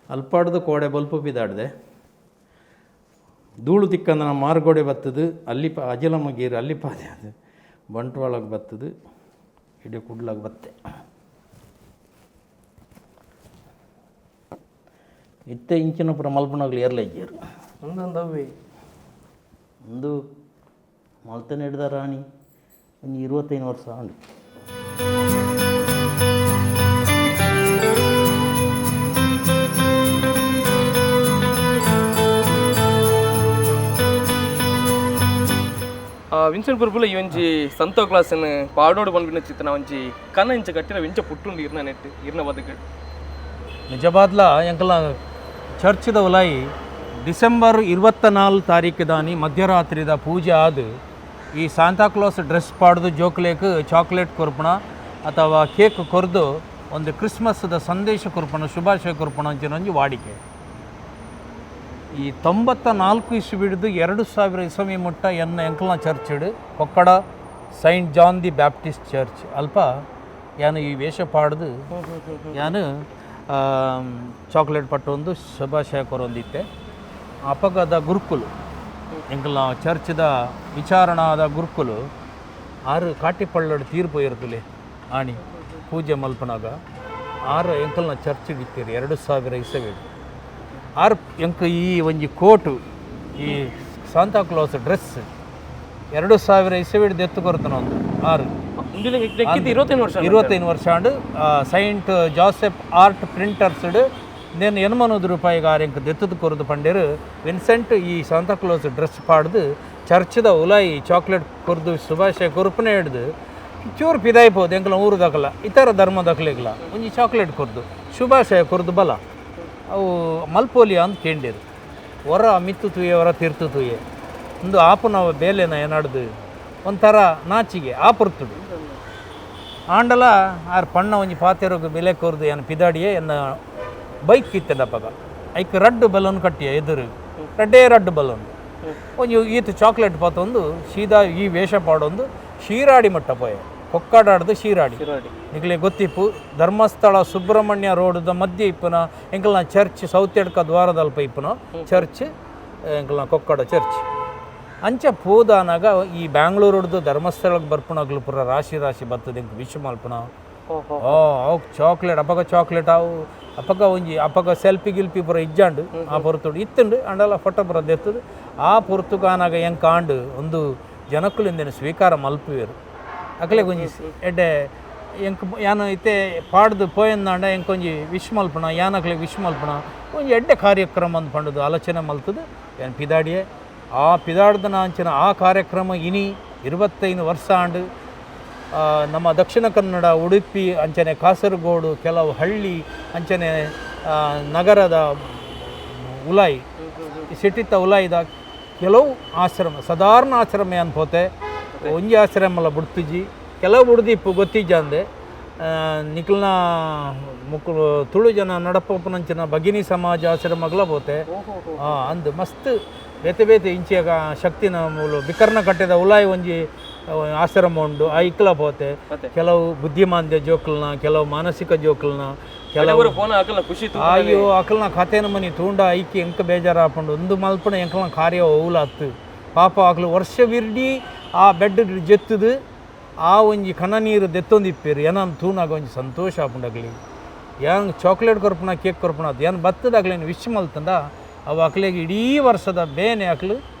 ಅಲ್ಪಾಡ್ದು ಕೋಡೆ ಬಲ್ಪು ಬಿದಾಡ್ದೆ ಧೂಳು ತಿಕ್ಕಂದ ಮಾರ್ಗೋಡೆ ಬತ್ತದು ಅಲ್ಲಿ ಅಜಲಮ್ಮ ಗೀರು ಅಲ್ಲಿ ಪಾದೆ ಅದು ಬಂಟ್ವಾಳಗೆ ಬತ್ತದು ಇಡೀ ಕುಡ್ಲಾಗ ಬತ್ತೆ ಇತ್ತೆ ಇಂಚಿನ ಪುರ ಮಲ್ಪನಾಗ್ಲಿ ಏರ್ಲೈಜರು ಒಂದೊಂದವ್ವಿ ಒಂದು ಮಲ್ತನ ಹಿಡ್ದ ರಾಣಿ ಒಂದು 25 ವರ್ಷ ಆಂಡು ವಿನ್ಸೆಂಟ್ ಪುರ್ಪುಲ ಈ ಒಂಜಿ ಸಂತೋ ಕ್ಲಾಸನ್ನು ಪಾಡೋಡು ಬಂದ್ಬಿನ ಚಿತ್ತನ ಒಂಜಿ ಕನ್ನ ಇಂಚ ಕಟ್ಟಿನ ವೆಂಚ ಪುಟ್ಟುಂಡು ಇರ್ನ ನೆಟ್ಟು ಇರ್ನ ಬದುಕು ನಿಜವಾದ್ಲ ಎಂಕಲ್ನ ಚರ್ಚ್ದ ಉಲಾಯಿ ಡಿಸೆಂಬರ್ 24 ತಾರೀಕು ದಾನಿ ಮಧ್ಯರಾತ್ರಿದ ಪೂಜೆ ಆದ ಈ ಸಾಂತಾಕ್ಲಾಸ್ ಡ್ರೆಸ್ ಪಾಡ್ದು ಜೋಕ್ಲೇಕ್ ಚಾಕ್ಲೇಟ್ ಕೊರ್ಪಣ ಅಥವಾ ಕೇಕ್ ಕೊರ್ದು ಒಂದು ಕ್ರಿಸ್ಮಸ್ದ ಸಂದೇಶ ಕೊರ್ಪಣ ಶುಭಾಶಯ ಕೊರ್ಪಣ ಅಂಚಿನ ಒಂಜಿ ವಾಡಿಕೆ ಈ 94 ಇಸ್ವಿಡ್ದು 2000 ಇಸವಿ ಮುಟ್ಟ ಎಂಕಲ್ನ church Kokkada saint John the Baptist church ಅಲ್ಪ ಯಾನು ಈ ವೇಷ ಪಾಡ್ದು ಯಾನು ಚಾಕ್ಲೇಟ್ ಪಟ್ಟೊಂದು ಶುಭಾಶಯ ಕೊರೊಂದಿತ್ತೆ ಅಪಗದ ಗುರುಕುಲು ಎಂಕಲ್ನ ಚರ್ಚ್ದ ವಿಚಾರಣಾದ ಗುರುಕುಲು ಆರು ಕಾಟಿಪಳ್ಳಡು ತೀರ್ಪು ಇರ್ತಲೆ ಆಣಿ ಪೂಜೆ ಮಲ್ಪನಾಗ ಆರು ಎಂಕಲ್ನ ಚರ್ಚ್ ಇಟ್ಟಿರಿ 2000 ಇಸವಿ ಆರು ಎಂಕ ಈ ಒಂಜಿ ಕೋಟು ಈ ಸಾಂತಾಕ್ಲಾಸ್ ಡ್ರೆಸ್ 2000 ಇಸವಿಡ್ದು ಎತ್ತು ಕೊರತನ ಒಂದು ಆರು 25 ವರ್ಷ ಆಂಡು ಸೈಂಟ್ ಜೋಸೆಫ್ ಆರ್ಟ್ ಪ್ರಿಂಟರ್ಸ್ నేను 80 ರೂಪಾಯಿಗೆ ಆರೆಂಕ್ ದೆತ್ತದ ಕೊರದು ಪಂಡೇರು ವಿನ್ಸೆಂಟ್ ಈ ಸಾಂತಾಕ್ಲಾಸ್ ಡ್ರೆಸ್ ಪಾಡ್ದು ಚರ್ಚ್ದ ಉಲಾಯಿ ಚಾಕ್ಲೇಟ್ ಕೊರ್ದು ಶುಭಾಶಯ ಕೊರ್ಪನೆ ಹಿಡ್ದು ಚೂರು ಪಿದಾಯ್ಬೋದು ಎಂಕಲ ಊರು ದಾಖಲ ಇತರ ಧರ್ಮ ದಾಖಲೆಗಳ ಒಂಜಿ ಚಾಕ್ಲೇಟ್ ಕೊರ್ದು ಶುಭಾಶಯ ಕೊರ್ದು ಬಲ ಅವು ಮಲ್ಪೋಲಿಯ ಅಂತ ಕೇಂಡಿರು ಹೊರ ಮಿತ್ತು ತುಯ್ಯ ಹೊರ ತಿರ್ತು ತುಯ್ಯೆ ಒಂದು ಆಪುನ ಬೇಲೆನ ಏನಾಡ್ದು ಒಂಥರ ನಾಚಿಗೆ ಆಪುರ್ತುಡು ಆಂಡಲ ಆರು ಪಣ್ಣ ಒಂಜಿ ಪಾತೆರೋಗ ಬೆಲೆ ಕೊರ್ದು ಏನು ಪಿದಾಡಿಯೇ ಎನ್ನ ಬೈಕ್ ಕಿತ್ತಡಪ್ಪಗ ಐಕ್ ರಡ್ಡು ಬಲೂನ್ ಕಟ್ಟಿಯ ಎದುರು ರಡ್ಡು ಬಲೂನ್ ಒಂಜಿ ಈತ ಚಾಕ್ಲೇಟ್ ಪಾತೊಂದು ಸೀದಾ ಈ ವೇಷ ಪಾಡೊಂದು ಶೀರಾಡಿ ಮಟ್ಟ ಪೋಯೆ ಕೊಕ್ಕಡಾಡ್ದು ಶೀರಾಡಿ ನಿಗಲೇ ಗೊತ್ತಿಪ್ಪು ಧರ್ಮಸ್ಥಳ ಸುಬ್ರಹ್ಮಣ್ಯ ರೋಡ್ದ ಮಧ್ಯೆ ಇಪ್ಪುನ ಎಂಕಲ್ನ ಚರ್ಚ್ ಸೌತೆಡ್ಕ ದ್ವಾರದಲ್ಪ ಇಪ್ಪುನ ಚರ್ಚ್ ಎಂಕಲ್ನ ಕೊಕ್ಕಡ ಚರ್ಚ್ ಅಂಚ ಪೋದಾನಾಗ ಈ ಬ್ಯಾಂಗ್ಳೂರ್ದು ಧರ್ಮಸ್ಥಳಕ್ಕೆ ಬರ್ಪುನಾಗ್ಲು ಪುರ ರಾಶಿ ಬರ್ತದೆ ಇಂಕ ವಿಶ್ ಮಲ್ಪುನ ಅವು ಚಾಕ್ಲೇಟ್ ಚಾಕ್ಲೇಟ್ ಅವು ಅಪ್ಪಗ ಸೆಲ್ಫಿ ಗಿಲ್ಪಿ ಪುರ ಇಜ್ಜಾಂಡು ಆ ಪೊರ್ತುಡು ಇತ್ತುಂಡು ಅಂಡಲ್ಲ ಫೋಟೋ ಪುರ ದೆತ್ತದು ಆ ಪೊರ್ತುಗಾನಾಗ ಎಂಕ ಆಂಡು ಒಂದು ಜನಕ್ಕುಲಿಂದೇನು ಸ್ವೀಕಾರ ಮಲ್ಪುವೆರು ಅಕಲೆ ಒಂಜಿ ಎಡ್ಡೆ ಎಂಕ್ ಯಾನು ಇತ್ತೆ ಪಾಡ್ದು ಪೋಯಂದಾಂಡ ಎಂಕೊಂಜಿ ವಿಶ್ ಮಲ್ಪಣ ಯಾನಕ್ಲೆ ವಿಶ್ ಮಲ್ಪಣ ಒಂಜಿ ಎಡ್ಡೆ ಕಾರ್ಯಕ್ರಮ ಅಂದ್ ಪಂಡದು ಆಲೋಚನೆ ಮಲ್ತದು ಏನು ಪಿದಾಡಿಯೇ ಆ ಪಿದಾಡ್ದನ ಅಂಚಿನ ಆ ಕಾರ್ಯಕ್ರಮ ಇನಿ 25 ವರ್ಷ ಆಂಡು ನಮ್ಮ ದಕ್ಷಿಣ ಕನ್ನಡ ಉಡುಪಿ ಅಂಚನೆ ಕಾಸರಗೋಡು ಕೆಲವು ಹಳ್ಳಿ ಅಂಚನೆ ನಗರದ ಉಲಾಯಿ ಸಿಟಿತ್ತ ಉಲಾಯಿದ ಕೆಲವು ಆಶ್ರಮ ಸಾಧಾರಣ ಆಶ್ರಮ ಅನ್ಪೋತೆ ಒಂಜಿ ಆಶ್ರಮಲ್ಲ ಬುಡ್ತಿಜಿ ಕೆಲವು ಬುಡ್ದಿಪ್ಪು ಗೊತ್ತಿಜ್ಜಂದೆ ನಿಕ್ಲನ ಮುಕ್ಕಳು ತುಳು ಜನ ನಡಪಪ್ಪನಂಚಿನ ಭಗಿನಿ ಸಮಾಜ ಆಶ್ರಮಗಳ ಪೋತೆ ಅಂದು ಮಸ್ತ್ ಬೇತೆ ಇಂಚಿಯಾಗ ಶಕ್ತಿನ ಮೂಲು ಬಿಕರ್ನ ಕಟ್ಟೆದ ಉಲಾಯಿ ಒಂಜಿ ಆಶ್ರಮ ಉಂಡು ಆ ಇಕ್ಕಲ ಪೋತೆ ಕೆಲವು ಬುದ್ಧಿಮಾಂದ್ಯ ಜೋಕಲ್ನ ಕೆಲವು ಮಾನಸಿಕ ಜೋಕಲ್ನ ಕೆಲವರು ಅಯ್ಯೋ ಅಕಲ್ನ ಕಥೆನ ಮನಿ ತೂಂಡ ಐಕಿ ಎಂಕ ಬೇಜಾರು ಹಾಕೊಂಡು ಒಂದು ಮಲ್ಪನ ಎಂಕಲ್ನ ಕಾರ್ಯ ಓಲಾತ್ತು ಪಾಪ ಆಕಲು ವರ್ಷವಿರ್ಡಿ ಆ ಬೆಡ್ ಜೆತ್ತದು ಆ ಒಂಜಿ ಕಣ ನೀರು ದೆತ್ತೊಂದಿಪ್ಪೇರು ಏನನ್ನು ತೂನಾಗ ಒಂಜಿ ಸಂತೋಷ ಆಪುಂಡಾಗ್ಲಿ ಏನು ಚಾಕ್ಲೇಟ್ ಕೊರ್ಪಣ ಕೇಕ್ ಕೊರ್ಪಣ ಅದು ಏನು ಬತ್ತದಾಗ್ಲೇನು ವಿಶ್ ಮಲ್ತಂದ ಅವು ಅಕ್ಲೆಗೆ ಇಡೀ ವರ್ಷದ ಬೇನೆ ಅಕ್ಲು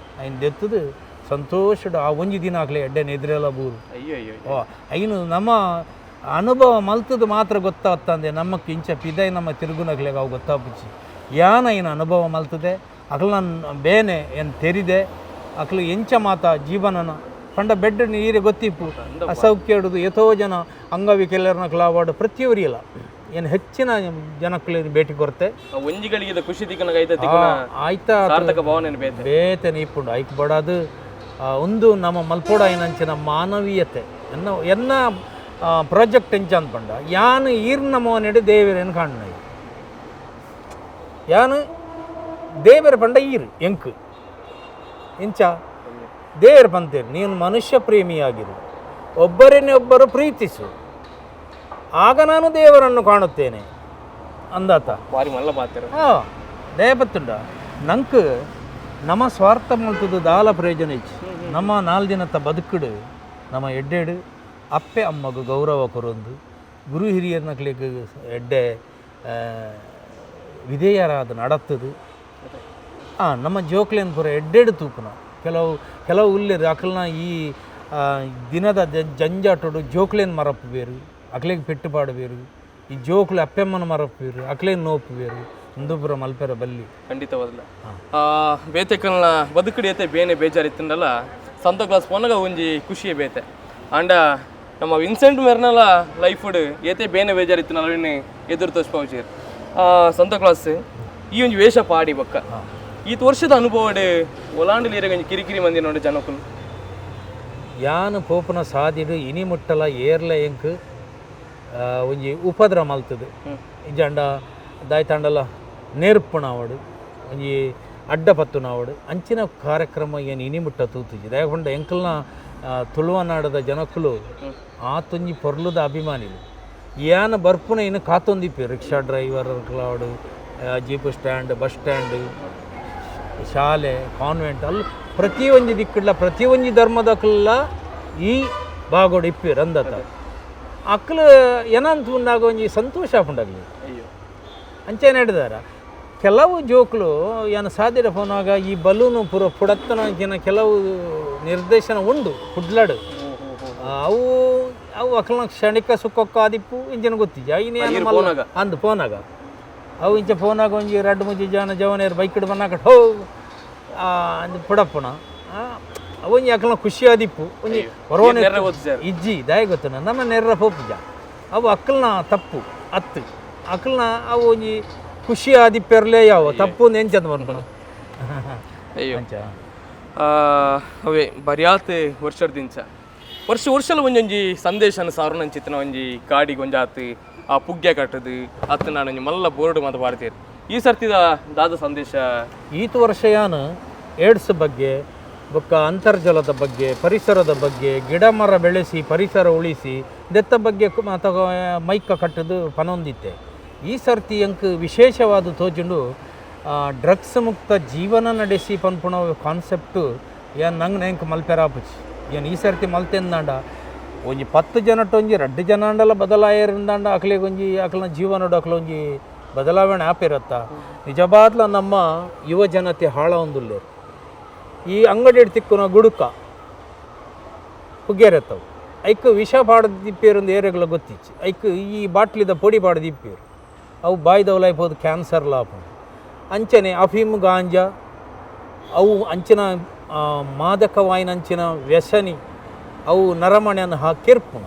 ಐನು ದೆತ್ತದು ಸಂತೋಷಡು ಆ ಒಂಜಿ ದಿನ ಆಗಲಿ ಎಡ್ಡೆನ ಎದುರೆಲ್ಲ ಬೂರು ಓ ಐನು ನಮ್ಮ ಅನುಭವ ಮಲ್ತದ್ದು ಮಾತ್ರ ಗೊತ್ತಾಗ್ತಂದೆ ನಮ್ಮಕ್ಕೆ ಇಂಚ ಪಿದಾಯಿ ನಮ್ಮ ತಿರುಗುನಗ್ಲೆಗೆ ಅವು ಗೊತ್ತಾಪುಚ್ಚಿ ಯಾನ ಏನು ಅನುಭವ ಮಲ್ತದೆ ಅಕ್ಲ ಬೇನೆ ಏನು ತೆರಿದೆ ಅಕ್ಲು ಎಂಚ ಮಾತ ಜೀವನನ ಪಂಡ ಬೆಡ್ ನೀರು ಗೊತ್ತಿಪ್ಪು ಅಸೌಖ್ಯ ಹಿಡಿದು ಎಷ್ಟೋ ಜನ ಅಂಗವಿಕಲರನ್ನ ಕ್ಲಾವಾಡು ಪ್ರತಿಯೊರಿಯಲ್ಲ ಏನು ಹೆಚ್ಚಿನ ಜನಕ್ಕಳಿಗೆ ಭೇಟಿ ಕೊರತೆ ಒಂಜಿಗಳಿಗೆ ಖುಷಿ ಆಯ್ತಾ ಬೇತನೆ ಇಪ್ಪುಂಡು ಐಕ್ ಬಡದು ಒಂದು ನಮ್ಮ ಮಲ್ಪೋಡ ಏನಂಚಿನ ಮಾನವೀಯತೆ ಎನ್ನ ಪ್ರಾಜೆಕ್ಟ್ ಎಂಚ ಅಂದ್ಪಂಡ ಯಾನು ಈರ್ನ ಮೋನೆಡೆ ದೇವರೇನು ಕಾಣ್ಣ ಯಾನು ದೇವರ ಪಂಡ ಈರು ಎಂಕ್ ಇಂಚ ದೇವರು ಬಂತೀರಿ ನೀನು ಮನುಷ್ಯ ಪ್ರೇಮಿಯಾಗಿರು ಒಬ್ಬರನ್ನೇ ಒಬ್ಬರು ಪ್ರೀತಿಸು ಆಗ ನಾನು ದೇವರನ್ನು ಕಾಣುತ್ತೇನೆ ಅಂದಾತ ಹಾಂ ದಯಪತ್ತುಂಡ ನಂಗೆ ನಮ್ಮ ಸ್ವಾರ್ಥ ಮಲ್ತದ್ದು ದಾಲ ಪ್ರಯೋಜನ ಇಚ್ಚು ನಮ್ಮ 4 ದಿನದ ಬದುಕುಡು ನಮ್ಮ ಎಡ್ಡೆಡು ಅಪ್ಪೆ ಅಮ್ಮಗೂ ಗೌರವ ಕೊರೊಂದು ಗುರು ಹಿರಿಯರ ನಕ್ಲಿಗೆ ಎಡ್ಡೆ ವಿಧೇಯರಾದ ನಡತ್ತದು ನಮ್ಮ ಜೋಕ್ಲೇನ್ ಪುರ ಎಡ್ಡೆಡು ತೂಪುನ ಕೆಲವು ಉಲ್ಲೇರು ಅಕಲ್ನ ಈ ದಿನದ ಜಂಜಾಟೋಡು ಜೋಕ್ಲೇನ್ ಮರಪ್ಪು ಬೇರು ಅಕ್ಲೇಗೆ ಪೆಟ್ಟುಪಾಡು ಬೇರು ಈ ಜೋಕ್ಲು ಅಪ್ಪೆಮ್ಮನ ಮರಪ್ಪು ಬೇರು ಅಕ್ಲೇನ್ ನೋಪು ಬೇರು ಹಿಂದೂಪುರ ಮಲ್ಪೆರ ಬಲ್ಲಿ ಖಂಡಿತವಾದಲ್ಲ ಬೇತೆಕಲ್ನ ಬದುಕಡಿ ಐತೆ ಬೇನೆ ಬೇಜಾರಿತ್ತಂಡಲ್ಲ ಸಂತ ಕ್ಲಾಸ್ ಪೊನಗ ಒಂಜಿ ಖುಷಿಯೇ ಬೇತೆ ಅಂಡ ನಮ್ಮ ವಿನ್ಸೆಂಟ್ ಮೆರ್ನಲ ಲೈಫುಡು ಏತೆ ಬೇನೆ ಬೇಜಾರಿತ್ತು ನಲ್ವಿನ ಎದುರು ತೋರಿಸ್ಪೌಚೀರ್ ಸಂತ ಕ್ಲಾಸ್ ಈ ಒಂಜಿ ವೇಷ ಪಾಡಿ ಬೊಕ್ಕ ಈ ವರ್ಷದ ಅನುಭವಡು ಒಲಾಂಡಲಿರ ಒಂಜಿ ಕಿರಿಕಿರಿ ಮಂದಿ ನೋಡಿ ಜನಕ್ಕೂ ಯಾನು ಪೋಪುನ ಸಾದಿಡು ಇನಿ ಮುಟ್ಟಲ ಏರ್ಲ ಎಂಕ್ ಒಂಜಿ ಉಪದ್ರ ಮಲ್ತದು ಇಜಂಡ ದಾಯ್ತಾಂಡಲ ನೇರ್ಪುಣಾವಡು ಒಂಜಿ ಅಡ್ಡ ಪತ್ತುನಾವಡು ಅಂಚಿನ ಕಾರ್ಯಕ್ರಮ ಏನು ಇನಿ ಮುಟ್ಟ ತೂತುಜಿ ದಯಗೊಂಡ ಎಂಕಲ್ನ ತುಳುವನಾಡದ ಜನಕ್ಕಲು ಆತೊಂಜಿ ಪೊರ್ಲುದ ಅಭಿಮಾನಿಲು ಯಾನ ಬರ್ಪುನ ಇನ್ನು ಕಾತೊಂದಿಪ್ಪಿ ರಿಕ್ಷಾ ಡ್ರೈವರ್ ಕ್ಲಾವಡು ಜೀಪ್ ಸ್ಟ್ಯಾಂಡ್ ಬಸ್ ಸ್ಟ್ಯಾಂಡ್ ಶಾಲೆ ಕಾನ್ವೆಂಟ್ ಅಲ್ಲಿ ಪ್ರತಿಯೊಂದು ದಿಕ್ಕಡ್ಲ ಪ್ರತಿಯೊಂದು ಧರ್ಮದಕ್ಕೆಲ್ಲ ಈ ಬಾಗೋಡು ಇಪ್ಪಿರು ಅಂದತ ಅಕ್ಕಲು ಏನಂತ ಉಂಡಾಗ ಒಂಜಿ ಸಂತೋಷ ಉಂಡಾಗಲಿ ಅಂಚೇನು ಹೇಳಿದಾರ ಕೆಲವು ಜೋಕ್ಲು ಏನು ಸಾಧ್ಯರ ಫೋನಾಗ ಈ ಬಲೂನು ಪುರ ಪುಡತ್ತನ ಕೆಲವು ನಿರ್ದೇಶನ ಉಂಡು ಪುಡ್ಲಾಡು ಅವು ಅವು ಅಕ್ಕಲ್ನ ಕ್ಷಣಿಕ ಸುಖಕ್ಕ ಆದಿಪ್ಪು ಇಂಜನ ಗೊತ್ತಿಜ ಇನ್ನೇನು ಅಂದು ಫೋನಾಗ ಅವು ಇಂಚ ಫೋನಾಗ ಒಂಜಿ 2-3 ಜನ ಜವನೇರು ಬೈಕಿಡ್ ಬನ್ನಾಕ ಹೋ ಅಂದು ಪುಡಪ್ಪಣ ಅವೊಂಜಿ ಅಕ್ಕಲ್ನ ಖುಷಿ ಆದಿಪ್ಪು ಒಂಜಿ ಹೊರವನೆ ಇಜ್ಜಿ ದಯ ಗೊತ್ತನ ನಮ್ಮ ನೆರ್ರ ಪೋಪುಜ ಅವು ಅಕ್ಕಲ್ನ ತಪ್ಪು ಅತ್ತು ಅಕ್ಕಲ್ನ ಅವು ಒಂಜಿ ಖುಷಿ ಆದಿಪ್ಪೆರ್ಲೇ ಯಾವ ತಪ್ಪು ನೆಂಚಂದ ಬರ್ತಾನ ಅಯ್ಯೋ ಅವೇ ಬರ್ಯಾತ್ ವರ್ಷದಿಂಚ ವರ್ಷಲ ಒಂಜೊಂಜಿ ಸಂದೇಶನ ಸಾರುನಂಚಿತ್ತಿನ ಒಂಜಿ ಕಾಡಿಗೆ ಒಂಜಾತ್ ಆ ಪುಗ್ಯ ಕಟ್ಟದು ಅತ್ತು ನಾನು ಒಂಜಿ ಮಲ್ಲ ಬೋರ್ಡ್ ಮಾತು ಮಾಡ್ತೀರಿ ಈ ಸರ್ತಿದ ದಾದ ಸಂದೇಶ ಈತ ವರ್ಷ ಯಾನು ಏಡ್ಸ್ ಬಗ್ಗೆ ಬೊಕ್ಕ ಅಂತರ್ಜಲದ ಬಗ್ಗೆ ಪರಿಸರದ ಬಗ್ಗೆ ಗಿಡ ಮರ ಬೆಳೆಸಿ ಪರಿಸರ ಉಳಿಸಿ ದೆತ್ತ ಬಗ್ಗೆ ಮೈಕ ಕಟ್ಟದು ಪನೊಂದಿತ್ತೆ ಈ ಸರ್ತಿ ಎಂಕ್ ವಿಶೇಷವಾದ ತೋಜುಂಡು ಡ್ರಗ್ಸ್ ಮುಕ್ತ ಜೀವನ ನಡೆಸಿ ಪನ್ಪುಣ ಕಾನ್ಸೆಪ್ಟು ಏನು ನಂಗೆ ಮಲ್ಪೆರಾಪುಚಿ ಏನು ಈ ಸರ್ತಿ ಮಲ್ತೆಂದಾಂಡ ಒಂಜಿ 10 ಜನಟ್ಟು ಒಂಜಿ 2 ಜನ ಅಂಡಲ್ಲ ಬದಲಾಯರಿಂದಾಂಡ ಅಕ್ಲಿಗೆ ಒಂಜಿ ಅಕ್ಲನ ಜೀವನೋಡು ಅಕ್ಲ ಒಂಜಿ ಬದಲಾವಣೆ ಆಪಿರತ್ತ ನಿಜವಾದ್ಲ ನಮ್ಮ ಯುವ ಜನತೆ ಹಾಳ ಒಂದುಲ್ಲೆ ಈ ಅಂಗಡಿ ತಿಕ್ಕುನ ಗುಡುಕ ಹುಗ್ಗೇರೆತ್ತವು ಐಕ್ ವಿಷ ಪಾಡದಿಪ್ಪೇರೊಂದು ಏರಿಯಾಗಳ ಗೊತ್ತಿಚ್ಚು ಐಕ್ ಈ ಬಾಟ್ಲಿದ ಪೊಡಿ ಪಾಡದಿಪ್ಪೇರು ಅವು ಬಾಯ್ದವಲೈಪೋದು ಕ್ಯಾನ್ಸರ್ ಲಾಪ ಅಂಚನೆ ಅಫೀಮ್ ಗಾಂಜಾ ಅವು ಅಂಚಿನ ಮಾದಕವಾಯಿನಂಚಿನ ವ್ಯಸನಿ ಅವು ನರಮಣೆಯನ್ನು ಹಾಕಿರ್ಪುಣ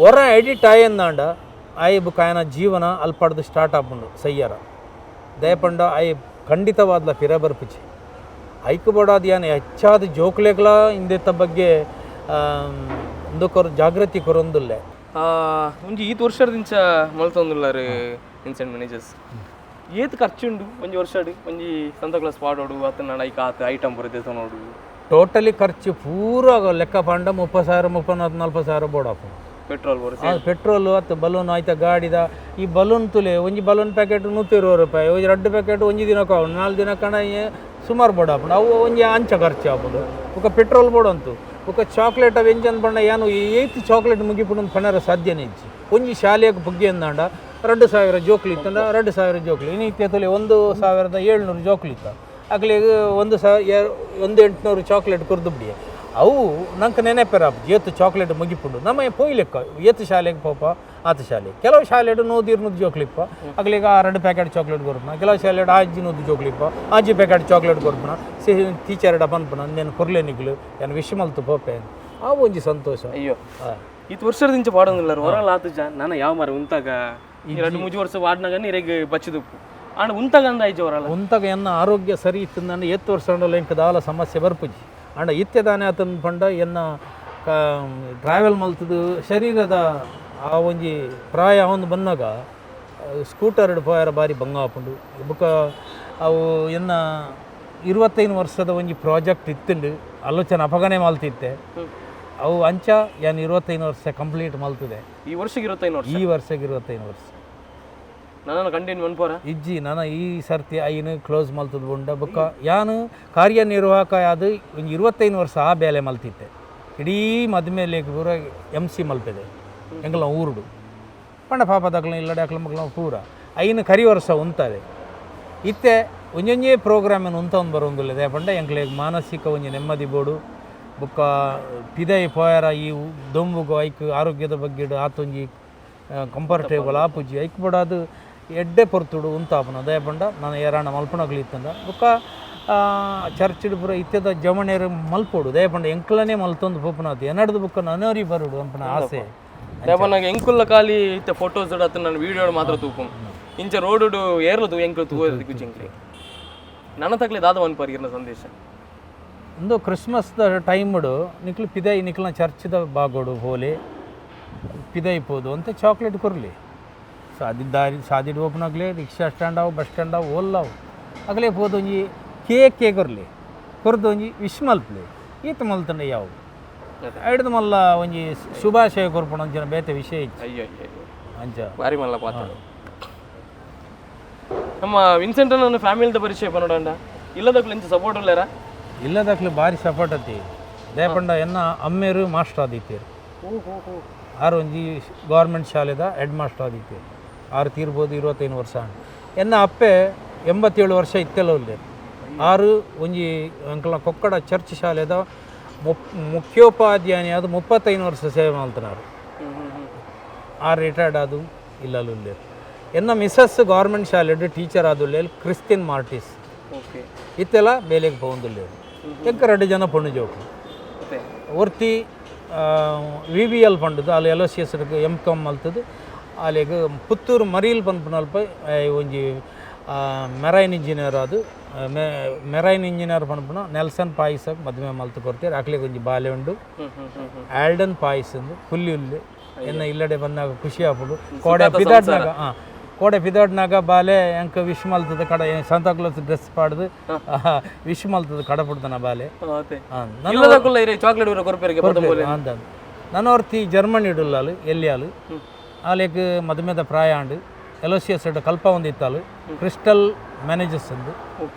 ಹೊರ ಎಡಿಟ್ ಆಯಂದಾಂಡ ಆಯ್ಬು ಕಾಯನ ಜೀವನ ಅಲ್ಪಡ್ದು ಸ್ಟಾರ್ಟ್ ಆಪುಂಡು ಸಯ್ಯರ ದಯಪಂಡ ಆಯ್ ಖಂಡಿತವಾದ್ಲ ಪಿರಬರ್ಪಿಚಿ ಐಕ್ ಬಡಾದ ಏನು ಹೆಚ್ಚಾದ ಜೋಕ್ಲೆಗಳ ಹಿಂದೆತ್ತ ಬಗ್ಗೆ ಒಂದು ಜಾಗೃತಿ ಕೊರೊಂದುಲ್ಲೆ ಒಂಜಿ ಈತ್ ವರ್ಷದಿಂಚ ಮಲ್ತೊಂದುಲ್ಲಾರು ಇನ್ಸೆಂಟ್ ಮ್ಯಾನೇಜರ್ಸ್ ಏತ್ ಖರ್ಚುಂಡು ಒಂಜಿ ವರ್ಷಡ್ ಒಂಜಿ ಸಂತ ಕ್ಲಾಸ್ ಪಾಡೋಡು ಅತ್ತ ನಡೈಕ ಆತ ಐಟಮ್ ಬರುತ್ತೆ ನೋಡು ಟೋಟಲಿ ಖರ್ಚು ಪೂರ ಲೆಕ್ಕ ಪಂಡ 30,000 30,000-40,000 ಬೋಡಾಪು ಪೆಟ್ರೋಲು ಅತ್ತು ಬಲೂನ್ ಆಯ್ತಾ ಗಾಡಿದ ಈ ಬಲೂನ್ ತುಲೆ ಒಂಜಿ ಬಲೂನ್ ಪ್ಯಾಕೆಟ್ 120 ರೂಪಾಯಿ ಒಂಜಿ 2 ಪ್ಯಾಕೆಟ್ ಒಂಜಿ ದಿನಕ್ಕೆ 4 ದಿನ ಕಣ ಸುಮಾರು ಬೋಡಾಪುಂಡು ಅವು ಒಂಜಿ ಅಂಚ ಖರ್ಚು ಆಪುಂಡು ಒಕ್ಕ ಪೆಟ್ರೋಲ್ ಬೋಡಂತು ಒಕ್ಕ ಚಾಕ್ಲೇಟ್ ಅವು ಎಂಜನ್ ಬಣ್ಣ ಏನು 8 ಚಾಕ್ಲೇಟ್ ಮುಗಿಪುಂಡು ಪಣರ ಸಾಧ್ಯನೇ ಇಜ್ಜಿ ಒಂಜಿ ಶಾಲೆಗೆ ಪುಗ್ಗಿ ಅಂದಾಂಡ 2,000 ಜೋಕ್ಲಿ ಇತ್ತಂಡ 2,000 ಜೋಕ್ಲಿ ಇನ್ನಿತ್ತೆ ತೊಲೆ 1,700 ಜೋಕ್ಲಿ ಇತ್ತ ಅಕ್ಲಿಗೆ 1,800 ಚಾಕ್ಲೇಟ್ ಕುರ್ದು ಬಿಡಿ ಅವು ನಂಗೆ ನೆನಪೆರ ಏತು ಚಾಕ್ಲೇಟ್ ಮುಗಿಪುಂಡು ನಮ್ಮ ಪೋಯ್ಲೆಕ್ಕ ಏತು ಶಾಲೆಗೆ ಪೋಪ ಆತ ಶಾಲೆ ಕೆಲವು ಶಾಲೆಡು ನೋದಿರು ಜೋಕ್ಲಿಪ್ಪ ಅಗ್ಲಿಗ 2 ಪ್ಯಾಕೆಟ್ ಚಾಕ್ಲೇಟ್ ಕೊರ್ಪಣ ಕೆಲವು ಶಾಲೆಡು ಆಜಿ ನೋದು ಜೋಕ್ಲಿಪ್ಪ ಆಜಿ ಪ್ಯಾಕೆಟ್ ಚಾಕ್ಲೇಟ್ ಕೊರ್ಪಣ ಟೀಚರ್ ಪನ್ಪಣ నేను ಕೊರ್ಲೆ ನಿಗ್ಲು ಏನು ವಿಶ್ ಮಲ್ತು ಪೋಪೆ ಆ ಒಂಜಿ ಸಂತೋಷ ಅಯ್ಯೋ ಇದು ವರ್ಷದಿಂದ ಪಾಡೋದಿಲ್ಲ ಹೊರಲ್ಲ ಆತು ನಾನು ಯಾವ ಮಾರ ಉಂತಾಗ 2-3 ವರ್ಷ ವಾಡ್ನಾಗ ನೀರಿಗೆ ಬಚ್ಚಿದು ಆಂಡ ಉಂತಾಗ ಅಂದ ಐಜ ಹೊರಲ್ಲ ಉಂತಾಗ ಎನ್ನ ಆರೋಗ್ಯ ಸರಿ ಇತ್ತು ನಾನು 7 ವರ್ಷ ಎಂಕದಾಲ ಸಮಸ್ಯೆ ಬರ್ಪುಜಿ ಅಂಡ ಇತ್ಯದಾನೆ ಆತನ ಪಂಡ ಎನ್ನ ಟ್ರಾವೆಲ್ ಮಲ್ತದು ಶರೀರದ ಆ ಒಂಜಿ ಪ್ರಾಯ ಅವನು ಬಂದಾಗ ಸ್ಕೂಟರ್ ಪೋಯಾರ ಬಾರಿ ಬಂಗ ಹಾಪುಂಡು ಬುಕ್ಕ ಅವು ಎನ್ನ 25 ವರ್ಷದ ಒಂಜಿ ಪ್ರಾಜೆಕ್ಟ್ ಇತ್ತುಂಡು ಆಲೋಚನೆ ಅಪಗಣೆ ಮಲ್ತಿತ್ತೆ ಅವು ಅಂಚ ಏನು 25 ವರ್ಷ ಕಂಪ್ಲೀಟ್ ಮಲ್ತದೆ ಈ ವರ್ಷಕ್ಕೆ 25 ವರ್ಷ ನಾನು ಕಂಟಿನ್ಯೂ ಅನ್ಪೋರ ಇಜ್ಜಿ ನಾನು ಈ ಸರ್ತಿ ಐನು ಕ್ಲೋಸ್ ಮಲ್ತದ ಉಂಡ ಬೊಕ್ಕ ಯಾನು ಕಾರ್ಯನಿರ್ವಾಹಕ ಅದು ಒಂದು 25 ವರ್ಷ ಆ ಬೇಲೆ ಮಲ್ತಿತ್ತೆ ಇಡೀ ಮದ್ಮೇಲೆ ಪೂರ MC ಮಲ್ಪದೆ ಎಂಗಲ ಊರುಡು ಪಂಡ ಪಾಪದಾಗ್ಲ ಇಲ್ಲಡೆ ಅಕ್ಲ ಮಕ್ಳ ಪೂರ ಐನು ಕರಿ ವರ್ಷ ಉಂತದೆ ಇತ್ತೆ ಒಂಜೊಂಜೇ ಪ್ರೋಗ್ರಾಮನ್ನು ಉಂತ ಬರೋಂಗಿಲ್ಲದೆ ಪಂಡ ಎಂಗ್ಲಿಗೆ ಮಾನಸಿಕ ಒಂಜಿ ನೆಮ್ಮದಿ ಬೋಡು ಬೊಕ್ಕ ಪಿದೈ ಪೋಯರ ಈ ದೊಂಬುಗು ಐಕ್ ಆರೋಗ್ಯದ ಬಗ್ಗೆ ಆತೊಂಜಿ ಕಂಫರ್ಟೇಬಲ್ ಆಪುಜಿ ಐಕ್ ಬಡಾದು ಎಡ್ಡೆ ಪೊರ್ತುಡು ಉಂತಾಪನ ಅದೇ ಪಂಡ ನಾನು ಏರಾಣ ಮಲ್ಪಣಗ್ಲಿತ್ತಂದ ಬೊಕ್ಕ ಚರ್ಚಿಡ್ ಪೂರ ಇತ್ಯದ ಜಮಣೇರು ಮಲ್ಪೋಡು ದೇ ಪಂಡ ಎಂಕ್ಲನೇ ಮಲ್ತೊಂದು ಪೋಪನಾತು ಎನ್ನಡ್ದು ಬುಕ್ಕ ನನೋರಿ ಬರುಡು ಅಂಪನ ಆಸೆ ದೇಪನಾಗ ಎಂಕುಲ್ಲ ಖಾಲಿ ಇತ್ತೆ ಫೋಟೋಸ್ ಅತ್ತ ನಾನು ವೀಡಿಯೋ ಮಾತ್ರ ತೂಪು ಇಂಚ ರೋಡು ಏರ್ಲದು ಎಂಕ್ಲು ತೂಗೋದಕ್ಕೆ ಜಿಂಕ್ಲಿ ನನ್ನ ತಕ್ಲೆ ದಾದ ಒಂದು ಪರಿಗಿನ ಸಂದೇಶ ಒಂದು ಕ್ರಿಸ್ಮಸ್ದ ಟೈಮ್ಡು ನಿಕ್ಲು ಪಿದೈ ನಿಕ್ಲನ ಚರ್ಚ್ದ ಬಾಗೋಡು ಹೋಲಿ ಪಿದೈ ಪೋದು ಅಂತ ಚಾಕ್ಲೇಟ್ ಕೊರಲಿ ಸಾದಿದ್ದಾರಿ ಸಾದಿಡ್ ಓಪನ್ ಆಗಲಿ ರಿಕ್ಷಾ ಸ್ಟ್ಯಾಂಡ್ ಅವು ಬಸ್ ಸ್ಟ್ಯಾಂಡ್ ಅವು ಓಲ್ಲಾವು ಆಗಲೇ ಪೋದು ಒಂಜಿ ಕೇಕ್ ಕೊರಲಿ ಕೊರ್ದು ಒಂಜಿ ವಿಶ್ ಮಲ್ಪಲಿ ಈತ ಮಲ್ತಂಡ ಯಾವು ಐಡ್ದು ಮಲ್ಲ ಒಂಜಿ ಶುಭಾಶಯ ಕೊರ್ಪಣ ಅಂಚನ ಬೇತೆ ವಿಷಯ ಅಯ್ಯೋ ಅಂಚ ಬಾರಿ ಮಲ್ಲ ಪಾತ್ರ ನಮ್ಮ ವಿನ್ಸೆಂಟ್ ನನ್ನ ಫ್ಯಾಮಿಲಿದ ಪರಿಚಯ ಪನ್ನೋಡಂಡ ಇಲ್ಲದಕ್ಲು ಇಂಚ ಸಪೋರ್ಟ್ ಇಲ್ಲೇರಾ ಇಲ್ಲದಕ್ಲು ಭಾರಿ ಸಪೋರ್ಟ್ ಅತಿ ದೇಪಂಡ ಎನ್ನ ಅಮ್ಮೇರು ಮಾಸ್ಟರ್ ಆದಿತ್ಯರು ಆರು ಒಂಜಿ ಗೌರ್ಮೆಂಟ್ ಶಾಲೆದ ಹೆಡ್ ಮಾಸ್ಟರ್ ಆದಿತ್ಯರು ಆರು ತೀರ್ಬೋದು 25 ವರ್ಷ ಎನ್ನ ಅಪ್ಪೆ 87 ವರ್ಷ ಇತ್ತೆಲ್ಲ ಉಳ್ಳೇರು ಆರು ಒಂಜಿ ಅಂಕಲ ಕೊಕ್ಕಡ ಚರ್ಚ್ ಶಾಲೆದ ಮುಖ್ಯೋಪಾಧ್ಯಾಯ ಅದು 35 ವರ್ಷ ಸೇವೆ ಮಾಡ್ತಾರು ಆರು ರಿಟೈರ್ಡ್ ಆದು ಇಲ್ಲಲ್ಲ ಉಳ್ಳೇರು ಎನ್ನ ಮಿಸಸ್ ಗೌರ್ಮೆಂಟ್ ಶಾಲೆಡ್ ಟೀಚರ್ ಆದುಲ್ಲೇರು ಕ್ರಿಸ್ಟಿನ್ ಮಾರ್ಟಿಸ್ ಇತ್ತೆಲ್ಲ ಬೇಲೆಗೆ ಪೋಂದುಲ್ಲೇರು ಎಂಕ 2 ಜನ ಪೊಣ್ಣು ಜೋಕು ಒರ್ತಿ VBL ಪಂಡದು ಅಲ್ಲಿ LOCS M.Com ಮಲ್ತದು ಅಲ್ಲಿಗೆ ಪುತ್ತೂರು ಮರೀಲ್ ಪನ್ಪುನಲ್ಪ ಒಂಜಿ ಮೆರೈನ್ ಇಂಜಿನಿಯರ್ ಅದು ಮೆರೈನ್ ಇಂಜಿನಿಯರ್ ಪನ್ಪುನ ನೆಲ್ಸನ್ ಪಾಯಸ ಮದುವೆ ಮಲ್ತು ಕೊಡ್ತಾರೆ ಅಕ್ಲಿಗೆ ಒಂಜಿ ಬಾಲೆ ಉಂಡು ಆಲ್ಡನ್ ಪಾಯಸಂದು ಹುಲ್ಲಿ ಹುಲ್ಲು ಎನ್ನ ಇಲ್ಲಡೆ ಬಂದಾಗ ಖುಷಿ ಆಪುಡು ಕೋಡೆ ಪಿದಾಡ್ನಾಗ ಬಾಲೆ ಎಂಕ ವಿಶ್ ಮಲ್ತದ ಕಡ ಸಂತಾಕ್ಲೋಸ್ ಡ್ರೆಸ್ ಪಾಡ್ದು ವಿಶ್ ಮಲ್ತದ ಕಡ ಪಡ್ತಾನ ಬಾಲೆ ನನೋರ್ತಿ ಜರ್ಮನಿ ಇಡುಲ್ಲಾಲು ಎಲ್ಲಿಯಾಲು ಆಲೆಗ್ ಮದುಮೆದ ಪ್ರಾಯಾಂಡು LOCS ಕಲ್ಪ ಒಂದಿತ್ತಾಲು ಕ್ರಿಸ್ಟಲ್ ಮ್ಯಾನೇಜರ್ಸ್ ಅಂದು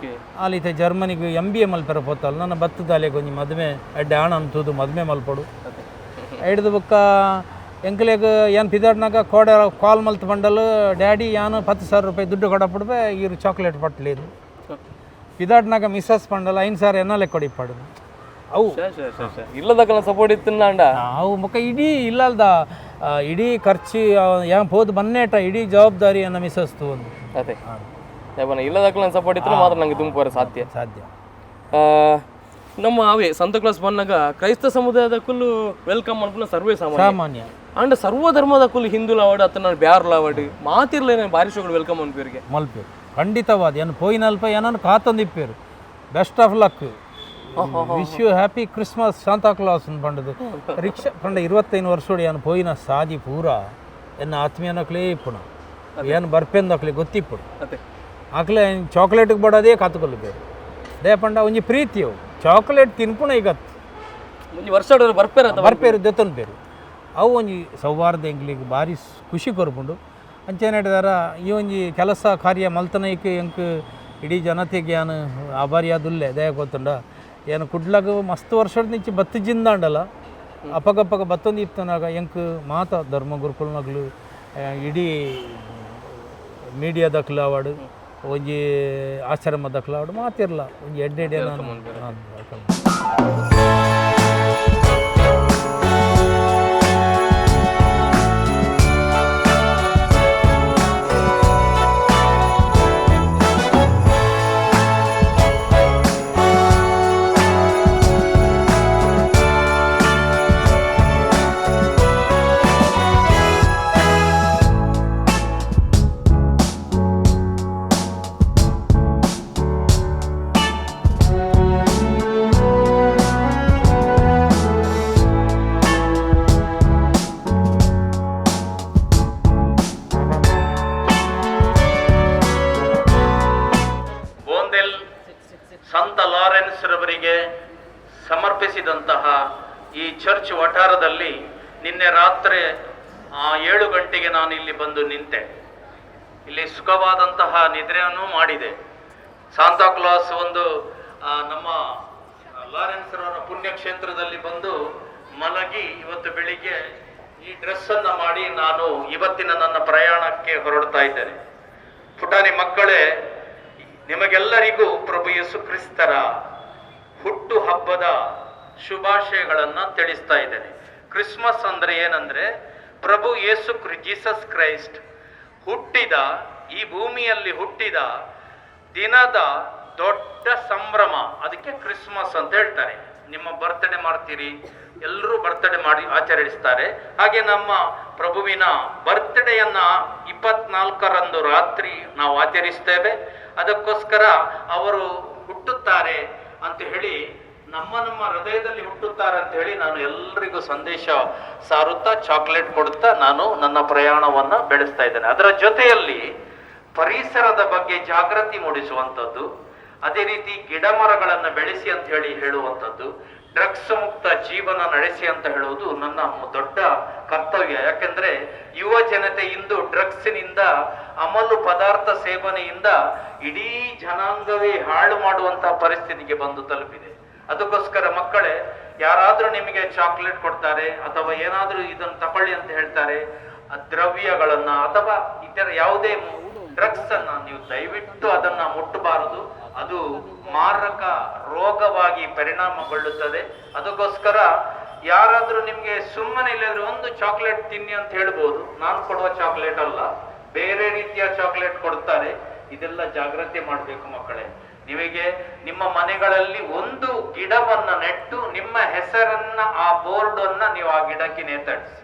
ಆಲಿತೆ ಜರ್ಮನಿಗೆ MBA ಮಲ್ಪೆರ ಪೋತಾಲು ನನ್ನ ಬತ್ತದ ಅಲೆಗೆ ಒಂಜಿ ಮದುವೆ ಎಡ್ಡೆ ಆಣ ಅಂತುದು ಮದುವೆ ಮಲ್ಪಡು ಹಿಡ್ದು ಬುಕ್ಕ ಎಂಕ್ಲೆಗ್ ಏನು ಪಿದಾಡ್ನಾಗ ಕೋಡೆ ಕಾಲ್ ಮಲ್ತು ಬಂಡಲು ಡ್ಯಾಡಿ ಏನು 10,000 ರೂಪಾಯಿ ದುಡ್ಡು ಕೊಡಪಡ್ಬೆ ಇರು ಚಾಕ್ಲೇಟ್ ಪಟ್ಲಿದು ಪಿದಾಡ್ನಾಗ ಮಿಸಸ್ ಪಂಡಲ್ಲ 5,000 ಎನ್ನಲೆ ಕೊಡಿಪಾಡು ಅವು ಇಲ್ಲದಕ್ಕೆಲ್ಲ ಸಪೋರ್ಟ್ ಇತ್ತಿಲ್ಲ ಅವು ಮುಖ ಇಡೀ ಇಲ್ಲಲ್ದ ಇಡೀ ಖರ್ಚು ಏನು ಹೋದ್ ಬನ್ನೇಟ ಇಡೀ ಜವಾಬ್ದಾರಿ ಅನ್ನ ಮಿಸಸ್ತು ಒಂದು ಅದೇ ಇಲ್ಲದಕ್ಕೆಲ್ಲ ಸಪೋರ್ಟ್ ಇತ್ತು ಮಾತ್ರ ನಂಗೆ ತುಂಬ ಸಾಧ್ಯ ನಮ್ಮ ಅವೇ ಸಂತ ಕ್ಲಾಸ್ ಬಂದಾಗ ಕ್ರೈಸ್ತ ಸಮುದಾಯದ ಕುಲ್ಲು ವೆಲ್ಕಮ್ ಅನ್ಪುನ ಸರ್ವೇ ಸಾಮಾನ್ಯ ಅಂಡ್ ಸರ್ವಧರ್ಮದ ಕುಲ್ಲು ಹಿಂದೂಲ ಅವಾರ್ಡ್ ಅತ್ತ ಬ್ಯಾರ್ಲ ಅವಾರ್ಡ್ ಮಾತಿರ್ಲೇನೆ ಬಾರಿ ಶೋಗಳು ವೆಲ್ಕಮ್ ಅನ್ಪೇರಿಗೆ ಮಲ್ಪೇರು ಖಂಡಿತವಾದ ಏನು ಪೋಯಿನಲ್ಪ ಏನನ್ನು ಕಾತೊಂದಿಪ್ಪೇರು best of luck wish you happy Christmas Santa Claus ಪಂಡದು ರಿಕ್ಷಾ ಪಂಡ 25 ವರ್ಷೋಡು ಏನು ಪೋಯಿನ ಸಾದಿ ಪೂರ ಎನ್ನ ಆತ್ಮೀಯನಕ್ಲೇ ಇಪ್ಪುಣ ಏನು ಬರ್ಪೆಂದಕ್ಲೆ ಗೊತ್ತಿಪ್ಪುಡು ಆಕ್ಲೆ ಚಾಕ್ಲೇಟ್ಗೆ ಬಡೋದೇ ಕಾತುಕೊಲ್ಲು ಬೇರೆ ದೇ ಪಂಡ ಒಂಜಿ ಪ್ರೀತಿಯವು ಚಾಕ್ಲೇಟ್ ತಿನ್ಪುಣ ಈಗ ವರ್ಷ ಬರ್ಪೇರು ದೆತ್ತೊಂದು ಬೇರು ಅವು ಒಂಜಿ ಸೌಹಾರ್ದ ಎಂಗ್ಲಿಗೆ ಭಾರಿ ಖುಷಿ ಕೊರ್ಪುಂಡು ಅಂಚೆನ ಹಿಡಿದಾರ ಈ ಒಂಜಿ ಕೆಲಸ ಕಾರ್ಯ ಮಲ್ತನೈಕ್ ಎಂಕ್ ಇಡೀ ಜನತೆಗೆ ಏನು ಆಭಾರಿ ಅದುಲ್ಲೆ ದಯ ಗೊತ್ತುಂಡ ಏನು ಕುಡ್ಲಾಗ ಮಸ್ತ್ ವರ್ಷದ ನಿಂಚಿ ಬತ್ತು ಜಿಂದಾಂಡಲ್ಲ ಅಪಗಪ್ಪಗ ಬತ್ತೊಂದು ಇತ್ತನಾಗ ಎಂಕ್ ಮಾತ ಧರ್ಮ ಗುರುಕುಲ್ನಾಗ್ಲು ಇಡೀ ಮೀಡಿಯಾದಕ್ಲು ಅವಾರ್ಡ್ ಒಂಜಿ ಆಶ್ರಮದಕ್ಲು ಅವಾರ್ಡ್ ಮಾತಿರ್ಲ ಒಂಜಿ ಎಡ್ಡೆ ಇದ್ದಂತಹ ಈ ಚರ್ಚ್ ವಠಾರದಲ್ಲಿ ನಿನ್ನೆ ರಾತ್ರಿ 7 ಗಂಟೆಗೆ ನಾನು ಇಲ್ಲಿ ಬಂದು ನಿಂತೆ. ಇಲ್ಲಿ ಸುಖವಾದಂತಹ ನಿದ್ರೆಯನ್ನು ಮಾಡಿದೆ. ಸಾಂತಾಕ್ಲಾಸ್ ಒಂದು ನಮ್ಮ ಲಾರೆನ್ಸ್ ರವರ ಪುಣ್ಯಕ್ಷೇತ್ರದಲ್ಲಿ ಬಂದು ಮಲಗಿ ಇವತ್ತು ಬೆಳಿಗ್ಗೆ ಈ ಡ್ರೆಸ್ ಅನ್ನ ಮಾಡಿ ನಾನು ಇವತ್ತಿನ ನನ್ನ ಪ್ರಯಾಣಕ್ಕೆ ಹೊರಡ್ತಾ ಇದ್ದೇನೆ. ಪುಟಾಣಿ ಮಕ್ಕಳೇ, ನಿಮಗೆಲ್ಲರಿಗೂ ಪ್ರಭು ಯೇಸು ಕ್ರಿಸ್ತರ ಹುಟ್ಟು ಹಬ್ಬದ ಶುಭಾಶಯಗಳನ್ನ ತಿಳಿಸ್ತಾ ಇದ್ದೇನೆ. ಕ್ರಿಸ್ಮಸ್ ಅಂದ್ರೆ ಏನಂದ್ರೆ ಪ್ರಭು ಯೇಸು ಜೀಸಸ್ ಕ್ರೈಸ್ಟ್ ಹುಟ್ಟಿದ, ಈ ಭೂಮಿಯಲ್ಲಿ ಹುಟ್ಟಿದ ದಿನದ ದೊಡ್ಡ ಸಂಭ್ರಮ. ಅದಕ್ಕೆ ಕ್ರಿಸ್ಮಸ್ ಅಂತ ಹೇಳ್ತಾರೆ. ನಿಮ್ಮ ಬರ್ತ್ಡೇ ಮಾಡ್ತೀರಿ, ಎಲ್ಲರೂ ಬರ್ತ್ಡೇ ಮಾಡಿ ಆಚರಿಸ್ತಾರೆ. ಹಾಗೆ ನಮ್ಮ ಪ್ರಭುವಿನ ಬರ್ತ್ಡೇಯನ್ನ 24ರಂದು ರಾತ್ರಿ ನಾವು ಆಚರಿಸ್ತೇವೆ. ಅದಕ್ಕೋಸ್ಕರ ಅವರು ಹುಟ್ಟುತ್ತಾರೆ ಅಂತ ಹೇಳಿ, ನಮ್ಮ ಹೃದಯದಲ್ಲಿ ಹುಟ್ಟುತ್ತಾರೆ ಅಂತ ಹೇಳಿ ನಾನು ಎಲ್ಲರಿಗೂ ಸಂದೇಶ ಸಾರುತ್ತಾ, ಚಾಕ್ಲೇಟ್ ಕೊಡುತ್ತಾ ನಾನು ನನ್ನ ಪ್ರಯಾಣವನ್ನ ಬೆಳೆಸ್ತಾ ಇದ್ದೇನೆ. ಅದರ ಜೊತೆಯಲ್ಲಿ ಪರಿಸರದ ಬಗ್ಗೆ ಜಾಗೃತಿ ಮೂಡಿಸುವಂಥದ್ದು, ಅದೇ ರೀತಿ ಗಿಡ ಮರಗಳನ್ನು ಬೆಳೆಸಿ ಅಂತ ಹೇಳಿ ಹೇಳುವಂಥದ್ದು, ಡ್ರಗ್ಸ್ ಮುಕ್ತ ಜೀವನ ನಡೆಸಿ ಅಂತ ಹೇಳುವುದು ನನ್ನ ದೊಡ್ಡ ಕರ್ತವ್ಯ. ಯಾಕೆಂದ್ರೆ ಯುವ ಜನತೆ ಇಂದು ಡ್ರಗ್ಸ್ನಿಂದ, ಅಮಲು ಪದಾರ್ಥ ಸೇವನೆಯಿಂದ ಇಡೀ ಜನಾಂಗವೇ ಹಾಳು ಮಾಡುವಂತಹ ಪರಿಸ್ಥಿತಿಗೆ ಬಂದು ತಲುಪಿದೆ. ಅದಕ್ಕೋಸ್ಕರ ಮಕ್ಕಳೇ, ಯಾರಾದ್ರೂ ನಿಮಗೆ ಚಾಕ್ಲೇಟ್ ಕೊಡ್ತಾರೆ ಅಥವಾ ಏನಾದ್ರೂ ಇದನ್ನು ತಗೊಳ್ಳಿ ಅಂತ ಹೇಳ್ತಾರೆ, ದ್ರವ್ಯಗಳನ್ನ ಅಥವಾ ಇತರ ಯಾವುದೇ ಡ್ರಗ್ಸ್ ಅನ್ನ ನೀವು ದಯವಿಟ್ಟು ಅದನ್ನ ಮುಟ್ಟಬಾರದು. ಅದು ಮಾರಕ ರೋಗವಾಗಿ ಪರಿಣಾಮಗೊಳ್ಳುತ್ತದೆ. ಅದಕ್ಕೋಸ್ಕರ ಯಾರಾದ್ರೂ ನಿಮ್ಗೆ ಸುಮ್ಮನೆ ಇಲ್ಲದ್ರೆ ಒಂದು ಚಾಕ್ಲೇಟ್ ತಿನ್ನಿ ಅಂತ ಹೇಳ್ಬೋದು. ನಾನು ಕೊಡುವ ಚಾಕ್ಲೇಟ್ ಅಲ್ಲ, ಬೇರೆ ರೀತಿಯ ಚಾಕ್ಲೇಟ್ ಕೊಡ್ತಾರೆ. ಇದೆಲ್ಲ ಜಾಗ್ರತೆ ಮಾಡಬೇಕು ಮಕ್ಕಳೇ. ನಿಮಗೆ ನಿಮ್ಮ ಮನೆಗಳಲ್ಲಿ ಒಂದು ಗಿಡವನ್ನ ನೆಟ್ಟು ನಿಮ್ಮ ಹೆಸರನ್ನ, ಆ ಬೋರ್ಡ್ ಅನ್ನ ನೀವು ಆ ಗಿಡಕ್ಕೆ ನೇತಾಡಿಸಿ.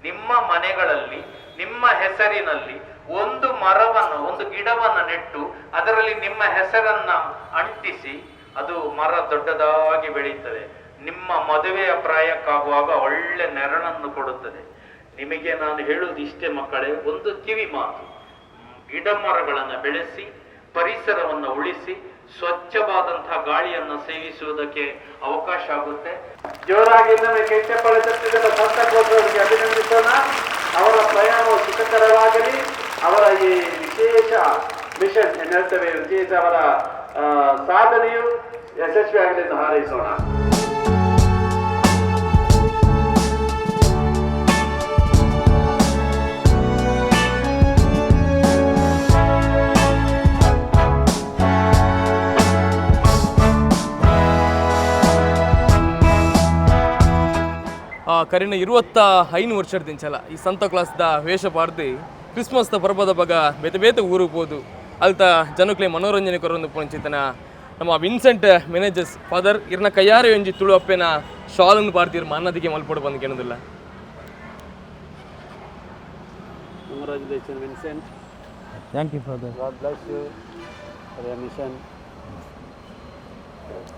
ನಿಮ್ಮ ಮನೆಗಳಲ್ಲಿ ನಿಮ್ಮ ಹೆಸರಿನಲ್ಲಿ ಒಂದು ಮರವನ್ನು, ಒಂದು ಗಿಡವನ್ನ ನೆಟ್ಟು ಅದರಲ್ಲಿ ನಿಮ್ಮ ಹೆಸರನ್ನ ಅಂಟಿಸಿ, ಅದು ಮರ ದೊಡ್ಡದಾಗಿ ಬೆಳೆಯುತ್ತದೆ. ನಿಮ್ಮ ಮದುವೆಯ ಪ್ರಾಯಕ್ಕಾಗುವಾಗ ಒಳ್ಳೆ ನೆರಳನ್ನು ಕೊಡುತ್ತದೆ. ನಿಮಗೆ ನಾನು ಹೇಳುವುದು ಇಷ್ಟೇ ಮಕ್ಕಳೇ, ಒಂದು ಕಿವಿ ಮಾತು, ಗಿಡ ಮರಗಳನ್ನು ಬೆಳೆಸಿ, ಪರಿಸರವನ್ನು ಉಳಿಸಿ, ಸ್ವಚ್ಛವಾದಂತಹ ಗಾಳಿಯನ್ನು ಸೇವಿಸುವುದಕ್ಕೆ ಅವಕಾಶ ಆಗುತ್ತೆ. ಜೋರಾಗಿ ಕೈ ಚಪ್ಪಾಳೆ ತಟ್ಟಿದ ಸಂತಕೋಸ್ಕರರಿಗೆ ಅಭಿನಂದಿಸೋಣ. ಅವರ ಪ್ರಯಾಣವು ಸುಖಕರವಾಗಲಿ. ಅವರ ಈ ವಿಶೇಷ ಮಿಷನ್ ಏನು ಹೇಳ್ತೇವೆ, ವಿಶೇಷ ಅವರ ಸಾಧನೆಯು ಯಶಸ್ವಿಯಾಗಲಿ ಎಂದು ಹಾರೈಸೋಣ. ಕರಿನ 25 ವರ್ಷದ ದಿಂಚಲ ಈ ಸಂತ ಕ್ಲಾಸ್ದ ವೇಷ ಪಾಡ್ದು ಕ್ರಿಸ್ಮಸ್ ಪರ್ಬದ ಬಗ ಬೇತೆ ಬೇತೆ ಊರಿಗೆ ಹೋದು ಅಲ್ತ ಜನಕ್ಲೆ ಮನೋರಂಜನೆ ಕೊರೊಂದು ಪಂಚಿತನ ನಮ್ಮ ವಿನ್ಸೆಂಟ್ ಮ್ಯಾನೇಜರ್ಸ್ ಫಾದರ್ ಇರ್ನ ಕೈಯಾರೆ ಒಂಜಿ ತುಳು ಅಪ್ಪೆನ ಶಾಲನ್ನು ಪಾಡ್ತೀರು ಅನ್ನದಿಗೆ ಮಲ್ಪಡು ಬಂದು ಕೇಳೋದಿಲ್ಲ. Congratulations, Vincent. Thank you father. God bless you for your mission.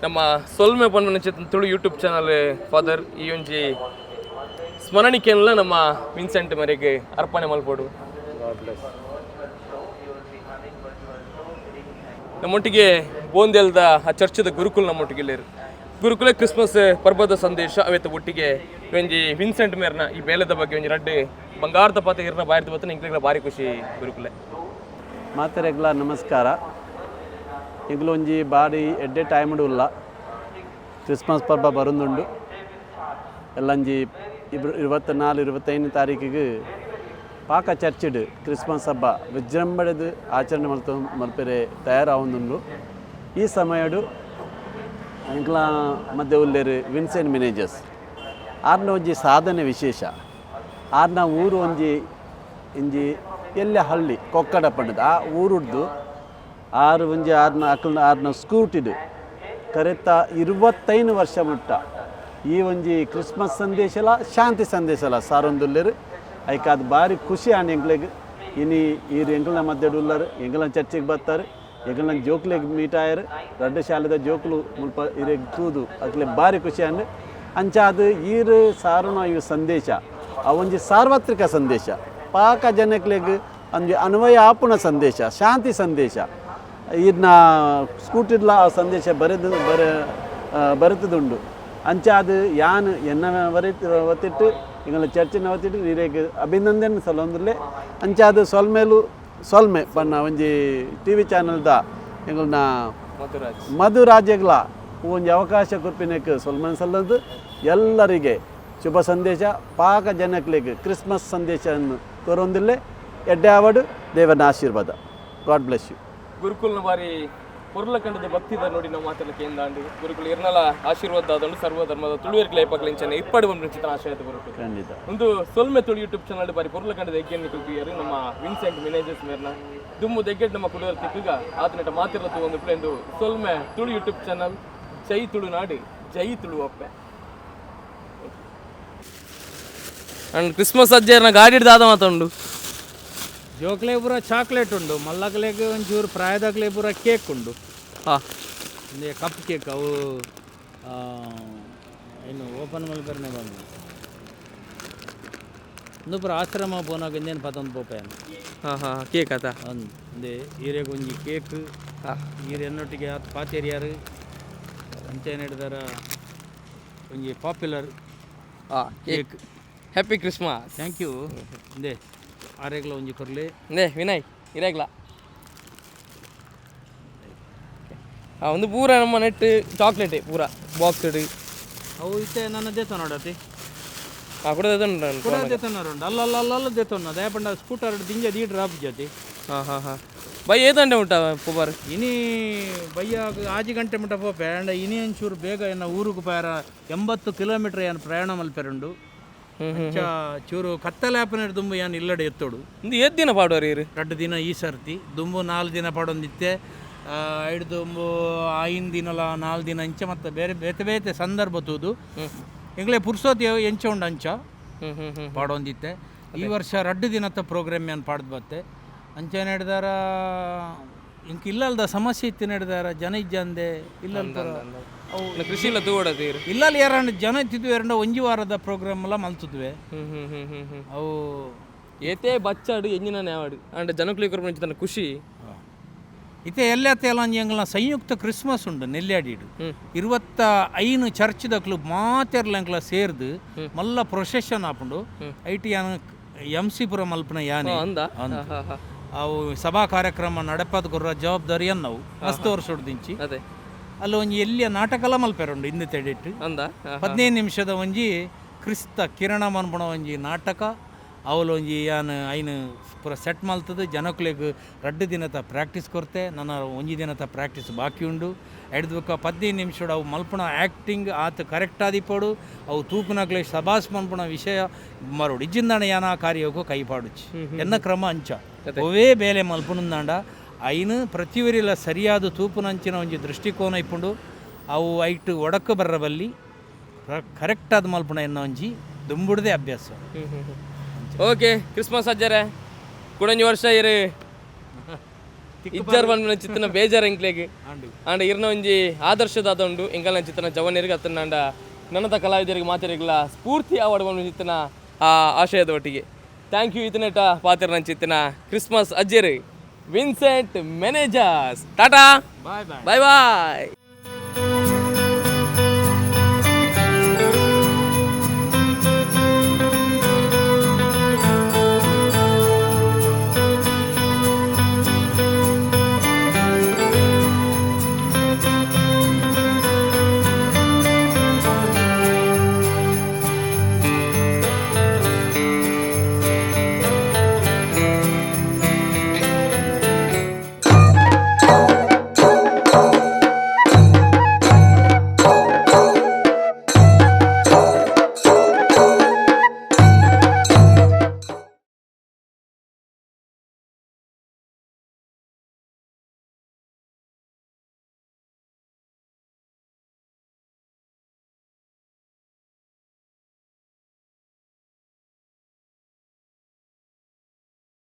ನಮ್ಮ ಸೊಲ್ಮೆ ಪನ್ಮನ ತುಳು ಯೂಟ್ಯೂಬ್ ಚಾನಲ್ ಫಾದರ್ ಈ ಒಂಜಿ ಸ್ಮರಣಿಕೆಲ್ಲ ನಮ್ಮ ವಿನ್ಸೆಂಟ್ ಮರೆಗೆ ಅರ್ಪಣೆ ಮಲ್ಪಡು. God bless. ನಮ್ಮೊಟ್ಟಿಗೆ ಬೋಂದೆಲ್ದ ಆ ಚರ್ಚದ ಗುರುಕುಲ್ ನಮ್ಮೊಟ್ಟಿಗೆ ಇಲ್ಲೇರು. ಗುರುಕುಲೇ ಕ್ರಿಸ್ಮಸ್ ಪರ್ಬದ ಸಂದೇಶ ಅವತ್ತು ಒಟ್ಟಿಗೆ ಒಂಜಿ ವಿನ್ಸೆಂಟ್ ಮೇರ್ನ ಈ ಬೇಲದ ಬಗ್ಗೆ ಒಂಜಿ ರಡ್ಡೆ ಬಂಗಾರದ ಪಾತ ಇರ್ನ ಬಾಯ್ತು ಬತ್ತ ನಿಂಕ್ಲೆಗ್ಲ ಭಾರಿ ಖುಷಿ ಗುರುಕುಲೆ. ಮಾತೆರೆಗ್ಲ ನಮಸ್ಕಾರ. ಈಗಲೂ ಒಂಜಿ ಬಾಡಿ ಎಡ್ಡೆ ಟೈಮ್ಡು ಇಲ್ಲ. ಕ್ರಿಸ್ಮಸ್ ಪರ್ಬ ಬರೋದುಂಡು. ಎಲ್ಲಂಜಿ 24-25 ತಾರೀಕಿಗೆ ಪಾಕ ಚರ್ಚಿಡು ಕ್ರಿಸ್ಮಸ್ ಹಬ್ಬ ವಿಜೃಂಭಣೆದು ಆಚರಣೆ ಮಲ್ಪೆರೆ ತಯಾರಾವುದುಂಡು. ಈ ಸಮಯಡು ಇಂಕ್ಲ ಮಧ್ಯೆ ಉಲ್ಲೇರು ವಿನ್ಸೆಂಟ್ ಮ್ಯಾನೇಜರ್ಸ್ ಆರ್ನ ಒಂಜಿ ಸಾಧನೆ ವಿಶೇಷ. ಆರ್ನ ಊರು ಇಂಜಿ ಎಲ್ಲ ಹಳ್ಳಿ ಕೊಕ್ಕಡ ಪಂಡದು ಆ ಊರುಡ್ದು ಆರು ಒಂಜಿ ಆರ್ನ ಸ್ಕೂಟಿಡು ಕರೆತ 25 ವರ್ಷ ಮುಟ್ಟ ಈ ಒಂಜಿ ಕ್ರಿಸ್ಮಸ್ ಸಂದೇಶಲ ಶಾಂತಿ ಸಂದೇಶಲ ಸಾರೊಂದುಲ್ಲೇರು. ಐಕ ಅದು ಭಾರಿ ಖುಷಿ ಆನ್ ಎಂಕ್ಲೆಗ್ ಇನಿ ಈರು ಎಂಕ್ಲನ ಮಧ್ಯೆ ಉಳ್ಳರು, ಎಂಕ್ಲನ ಚರ್ಚಿಗೆ ಬರ್ತಾರೆ, ಎಂಕ್ಲನ ಜೋಕ್ಲೆಗ್ ಮೀಟ್ ಆಯರು, ರಡ್ಡು ಶಾಲೆದ ಜೋಕ್ಲು ಮುಲ್ಪ ಇರೆಗ್ ತೂದು ಅಕ್ಲೆ ಭಾರಿ ಖುಷಿ ಅಂಡ್ ಅಂಚ ಅದು ಈರು ಸಾರಣ ಇವು ಸಂದೇಶ ಅವೊಂಜಿ ಸಾರ್ವತ್ರಿಕ ಸಂದೇಶ, ಪಾಕ ಜನಕ್ಲೆಗ್ ಒಂಜಿ ಅನ್ವಯ ಆಪುಣ ಸಂದೇಶ, ಶಾಂತಿ ಸಂದೇಶ. ಇದನ್ನ ಸ್ಕೂಟಿರ್ಲ ಆ ಸಂದೇಶ ಬರೆದುದುಂಡು. ಅಂಚಾದು ಯಾನ್ ಎನ್ನ ಒತ್ತಿಟ್ಟು ಇಂಗಳ ಚರ್ಚಿನ ಒತ್ತಿಟ್ಟು ನೀರೇಗೆ ಅಭಿನಂದನೆ ಸಲೊಂದುಲ್ಲೆ ಅಂಚಾದು ಸೊಲ್ಮೆ ಪನ್ನ ಒಂಜಿ ಟಿ ವಿ ಚಾನಲ್ದ ಎಂಗಳನ್ನ ಮಧುರಾಜ್ಯಗಳ ಒಂಜಿ ಅವಕಾಶ ಕೊರ್ಪಿನಕ್ಕೆ ಸೊಲ್ಮನ್ ಸಲ್ಲದು ಎಲ್ಲರಿಗೆ ಶುಭ ಸಂದೇಶ ಪಾಕ ಜನಕ್ಲಿಗೆ ಕ್ರಿಸ್ಮಸ್ ಸಂದೇಶವನ್ನು ತೋರೊಂದಿಲ್ಲೆ ಎಡ್ಡೆ ಆವಡು ದೇವನ ಆಶೀರ್ವಾದ. God bless you. ಗುರುಕುಲ್ನ ಬಾರಿ ಪೊರ್ಲ ಕಂಡದ ಭಕ್ತಿದ ನೋಡಿ ನಾವು ಮಾತಾಡಲಿಕ್ಕೆ ಎಂದಾಂಡು ಗುರುಕುಲ್ ಇರ್ನಲ ಆಶೀರ್ವಾದ ಆದಳು ಸರ್ವ ಧರ್ಮದ ತುಳುವೇರ್ಕಲ ಐಪಕ್ಲಿಂಚನೆ ಇಪ್ಪಡು ಬಂದು ಚಿತ್ರ ಆಶಯದ ಗುರುಕುಲ್ ಖಂಡಿತ ಒಂದು ಸೊಲ್ಮೆ ತುಳು ಯೂಟ್ಯೂಬ್ ಚಾನಲ್ ಬಾರಿ ಪೊರ್ಲ ಕಂಡದ ಎಗ್ಗೆಣ್ಣಿ ಕುಲ್ಪಿಯರು ನಮ್ಮ ವಿನ್ಸೆಂಟ್ ಮ್ಯಾನೇಜರ್ಸ್ ಮೇರ್ನ ದುಮ್ಮು ದೆಗ್ಗೆಡ್ ನಮ್ಮ ಕುಡುವರ್ ತಿಕ್ಕಗ ಆತನಟ ಮಾತಿರತ್ತು ಒಂದು ಫ್ರೆಂಡು ಸೊಲ್ಮೆ ತುಳು ಯೂಟ್ಯೂಬ್ ಚಾನಲ್ ಜೈ ತುಳುನಾಡು ಜೈ ತುಳು ಒಪ್ಪೆ ಅಂಡ್ ಕ್ರಿಸ್ಮಸ್ ಅಜ್ಜರ್ನ ಗಾಡಿ ಹಿಡ್ದಾದ ಮಾತಾಡು ಜೋಕ್ಲೆ ಪೂರ ಚಾಕ್ಲೇಟ್ ಉಂಡು ಮಲ್ಲಕ್ಲೆಗ್ ಒಂಚೂರು ಪ್ರಾಯದಾಗ್ಲೆ ಪೂರ ಕೇಕ್ ಉಂಡು ಹಾಂ ಒಂದೇ ಕಪ್ ಕೇಕ್ ಅವು ಏನು ಓಪನ್ ಮಲ್ಪರ್ನೆ ಬಂದು ಒಂದು ಪೂರ ಆಶ್ರಮ ಪೋನಾಗ ಇಂದೇನು ಪತ್ತೊಂದು ಪೋಪೇನು ಹಾಂ ಹಾಂ ಕೇಕ್ ಆತ ಒಂದೇ ಈರೆಗೆ ಒಂಜಿ ಕೇಕ್ ಈರೆನ್ನೊಟ್ಟಿಗೆ ಆತ ಪಾಚೇರಿಯಾರು ಅಂಚೇನು ಹಿಡ್ದಾರ ಒಂಜಿ popular cake happy Christmas thank you ಒಂದೇ ಆರೆಗ್ಲ ಒಂಜಿ ಕೊರ್ಲೆ ನೇ ವಿನಯ್ ಇರಾಗ್ಲ ಒಂದು ಪೂರ ನಮ್ಮ ನೆಟ್ ಚಾಕ್ಲೇಟ್ ಪೂರ ಬಾಕ್ಸ್ ಅವು ಇತ್ತೆ ನನ್ನ ದೇತ ನೋಡತಿ ಕೂಡ ಕೂಡ ದೇತನರುಂಡು ಅಲ್ಲ ದೇತೊನ್ನ ದಯಪಂಡ ಸ್ಕೂಟರ್ ದಿಂಜ ದೀ ಡ್ರಾಪ್ ಜೊತೆ ಹಾಂ ಹಾಂ ಹಾಂ ಬೈ ಏತಂಡೆ ಉಂಟ ಪೂಬಾರ್ ಇನಿ ಬಯ್ಯ 6 ಗಂಟೆ ಮುಟ್ಟ ಪೋಪೆ ಅಂಡ ಇನಿ ಒಂಚೂರು ಬೇಗ ಎನ್ನ ಊರುಗು ಪಾರ 80 ಕಿಲೋಮೀಟರ್ ಏನು ಪ್ರಯಾಣ ಮಲ್ಪೆರುಂಡು ಚೂರು ಕತ್ತಲಾಪನ ದುಂಬು ಏನು ಇಲ್ಲಡೆ ಎತ್ತೋಡು ಒಂದು 7 ದಿನ ಪಾಡುವರಿ 2 ದಿನ ಈ ಸರ್ತಿ ದುಂಬು 4 ದಿನ ಪಾಡೊಂದಿತ್ತೆ 5 ದುಂಬು 5 ದಿನಲ 4 ದಿನ ಅಂಚೆ ಮತ್ತು ಬೇರೆ ಬೇತೆ ಸಂದರ್ಭ ತೂದು ಎಂಗ್ಲೇ ಪುರ್ಸೋತಿ ಎಂಚ ಉಂಡು ಅಂಚ ಪಾಡೊಂದಿತ್ತೆ ಈ ವರ್ಷ 2 ದಿನದ ಪ್ರೋಗ್ರಾಮ್ ಏನು ಪಾಡ್ದು ಬತ್ತೆ ಅಂಚೆ ನಡೆದಾರ ಇಂಕ ಇಲ್ಲಲ್ದ ಸಮಸ್ಯೆ ಇತ್ತು ನಡೆದಾರ ಜನ ಇಜ್ಜಂದೆ ಇಲ್ಲಲ್ದ ಅವು ಕೃಷಿ ಇಲ್ಲ ತೂಡತೀರಿ ಇಲ್ಲಲ್ಲಿ ಎರಡು ಜನ ಇತ್ತಿದ್ವಿ 1 ವಾರದ ಪ್ರೋಗ್ರಾಮ್ ಎಲ್ಲ ಮಲ್ತಿದ್ವಿ ಅವು ಏತೇ ಬಚ್ಚಾಡು ಎಂಜಿನ ನೇವಾಡು ಅಂಡ್ ಜನಕ್ಲಿಗೆ ತನ್ನ ಖುಷಿ ಇತ್ತೆ ಎಲ್ಲತ್ತೆ ಎಲ್ಲ ಎಂಗ್ಲ ಸಂಯುಕ್ತ ಕ್ರಿಸ್ಮಸ್ ಉಂಡು ನೆಲ್ಯಾಡಿಡು 25 ಚರ್ಚ್ದ ಕ್ಲಬ್ ಮಾತೆರ್ಲ ಸೇರ್ದು ಮಲ್ಲ ಪ್ರೊಸೆಷನ್ ಆಪುಂಡು ಐಟಿ ಎಂಸಿಪುರ ಮಲ್ಪನ ಯಾನೆ ಅವು ಸಭಾ ಕಾರ್ಯಕ್ರಮ ನಡಪದ ಕೊರ ಜವಾಬ್ದಾರಿಯನ್ನು ನಾವು ಮಸ್ತ್ ವರ್ಷ ದಿಂಚಿ ಅದೇ ಅಲ್ಲಿ ಒಂಜಿ ಎಲ್ಲಿಯ ನಾಟಕಲ ಮಲ್ಪೆರುಂಡು ಇಂದು ತೆಡಿಟ್ಟು 15 ನಿಮಿಷದ ಒಂಜಿ ಕ್ರಿಸ್ತ ಕಿರಣ ಮನ್ಪುಣ ಒಂಜಿ ನಾಟಕ ಅವಳು ಒಂಜಿ ಯಾನ್ ಐನು ಪೂರ ಸೆಟ್ ಮಲ್ತದು ಜನಕ್ಲೆಗ್ 2 ದಿನದ ಪ್ರಾಕ್ಟೀಸ್ ಕೊರ್ತೆ ನನ್ನ 1 ದಿನದ ಪ್ರಾಕ್ಟೀಸ್ ಬಾಕಿ ಉಂಡು ಎಡ್ದಕ್ಕ 15 ನಿಮಿಷ ಅವು ಮಲ್ಪುಣ ಆ್ಯಕ್ಟಿಂಗ್ ಆತ ಕರೆಕ್ಟ್ ಆದಿಪ್ಪಡು ಅವು ತೂಪುನಕ್ಲೆ ಸಭಾಸ್ ಮನ್ಪುಣ ವಿಷಯ ಮರೋಡು ಇಜ್ಜಿಂದಾಣ ಯಾನ ಕಾರ್ಯಕ್ಕೂ ಕೈಪಾಡುಚ್ಚಿ ಎನ್ನ ಕ್ರಮ ಅಂಚ ಒವೇ ಬೇಲೆ ಮಲ್ಪುನಂದಾಂಡ ಐನು ಪ್ರತಿವರಿಲ್ಲ ಸರಿಯಾದ ತೂಪುನಂಚಿನ ಒಂಜಿ ದೃಷ್ಟಿಕೋನ ಇಪ್ಪುಂಡು ಅವು ಐಟು ಒಡಕು ಬರ್ರಬಲ್ಲಿ ಕರೆಕ್ಟಾದ ಮಲ್ಪುಣ ಎನ್ನ ಒಂಜಿ ದುಂಬುಡ್ದೇ ಅಭ್ಯಾಸ. ಓಕೆ ಕ್ರಿಸ್ಮಸ್ ಅಜ್ಜರೆ ಕುಡಂಜಿ ವರ್ಷ ಇರು ಇಜ್ಜರ್ ಬಂದ ಚಿತ್ತನ ಬೇಜಾರು ಎಂಕ್ಲೆಗೆ ಅಂಡ ಇರ್ನ ಒಂಜಿ ಆದರ್ಶದಾದ ಉಂಡು ಎಂಕಲ್ನ ಚಿತ್ತನ ಜವನಿರಿಗೆ ಅತ್ತನ ಅಂಡ ನನ್ನದ ಕಲಾವಿದರಿಗೆ ಮಾತಿರಿಗಲ ಸ್ಫೂರ್ತಿ ಅವಾರ್ಡ್ ಬಂದು ಚಿತ್ತನ ಆ ಆಶಯದ ಒಟ್ಟಿಗೆ ಥ್ಯಾಂಕ್ ಯು ಇತನೇಟ ಪಾತಿರ ನನ್ನ ಚಿತ್ತನ ಕ್ರಿಸ್ಮಸ್ ಅಜ್ಜರಿ ವಿನ್ಸೆಂಟ್ ಮ್ಯಾನೇಜರ್ಸ್ ಟಾಟಾ ಬಾಯ್ ಬಾಯ್.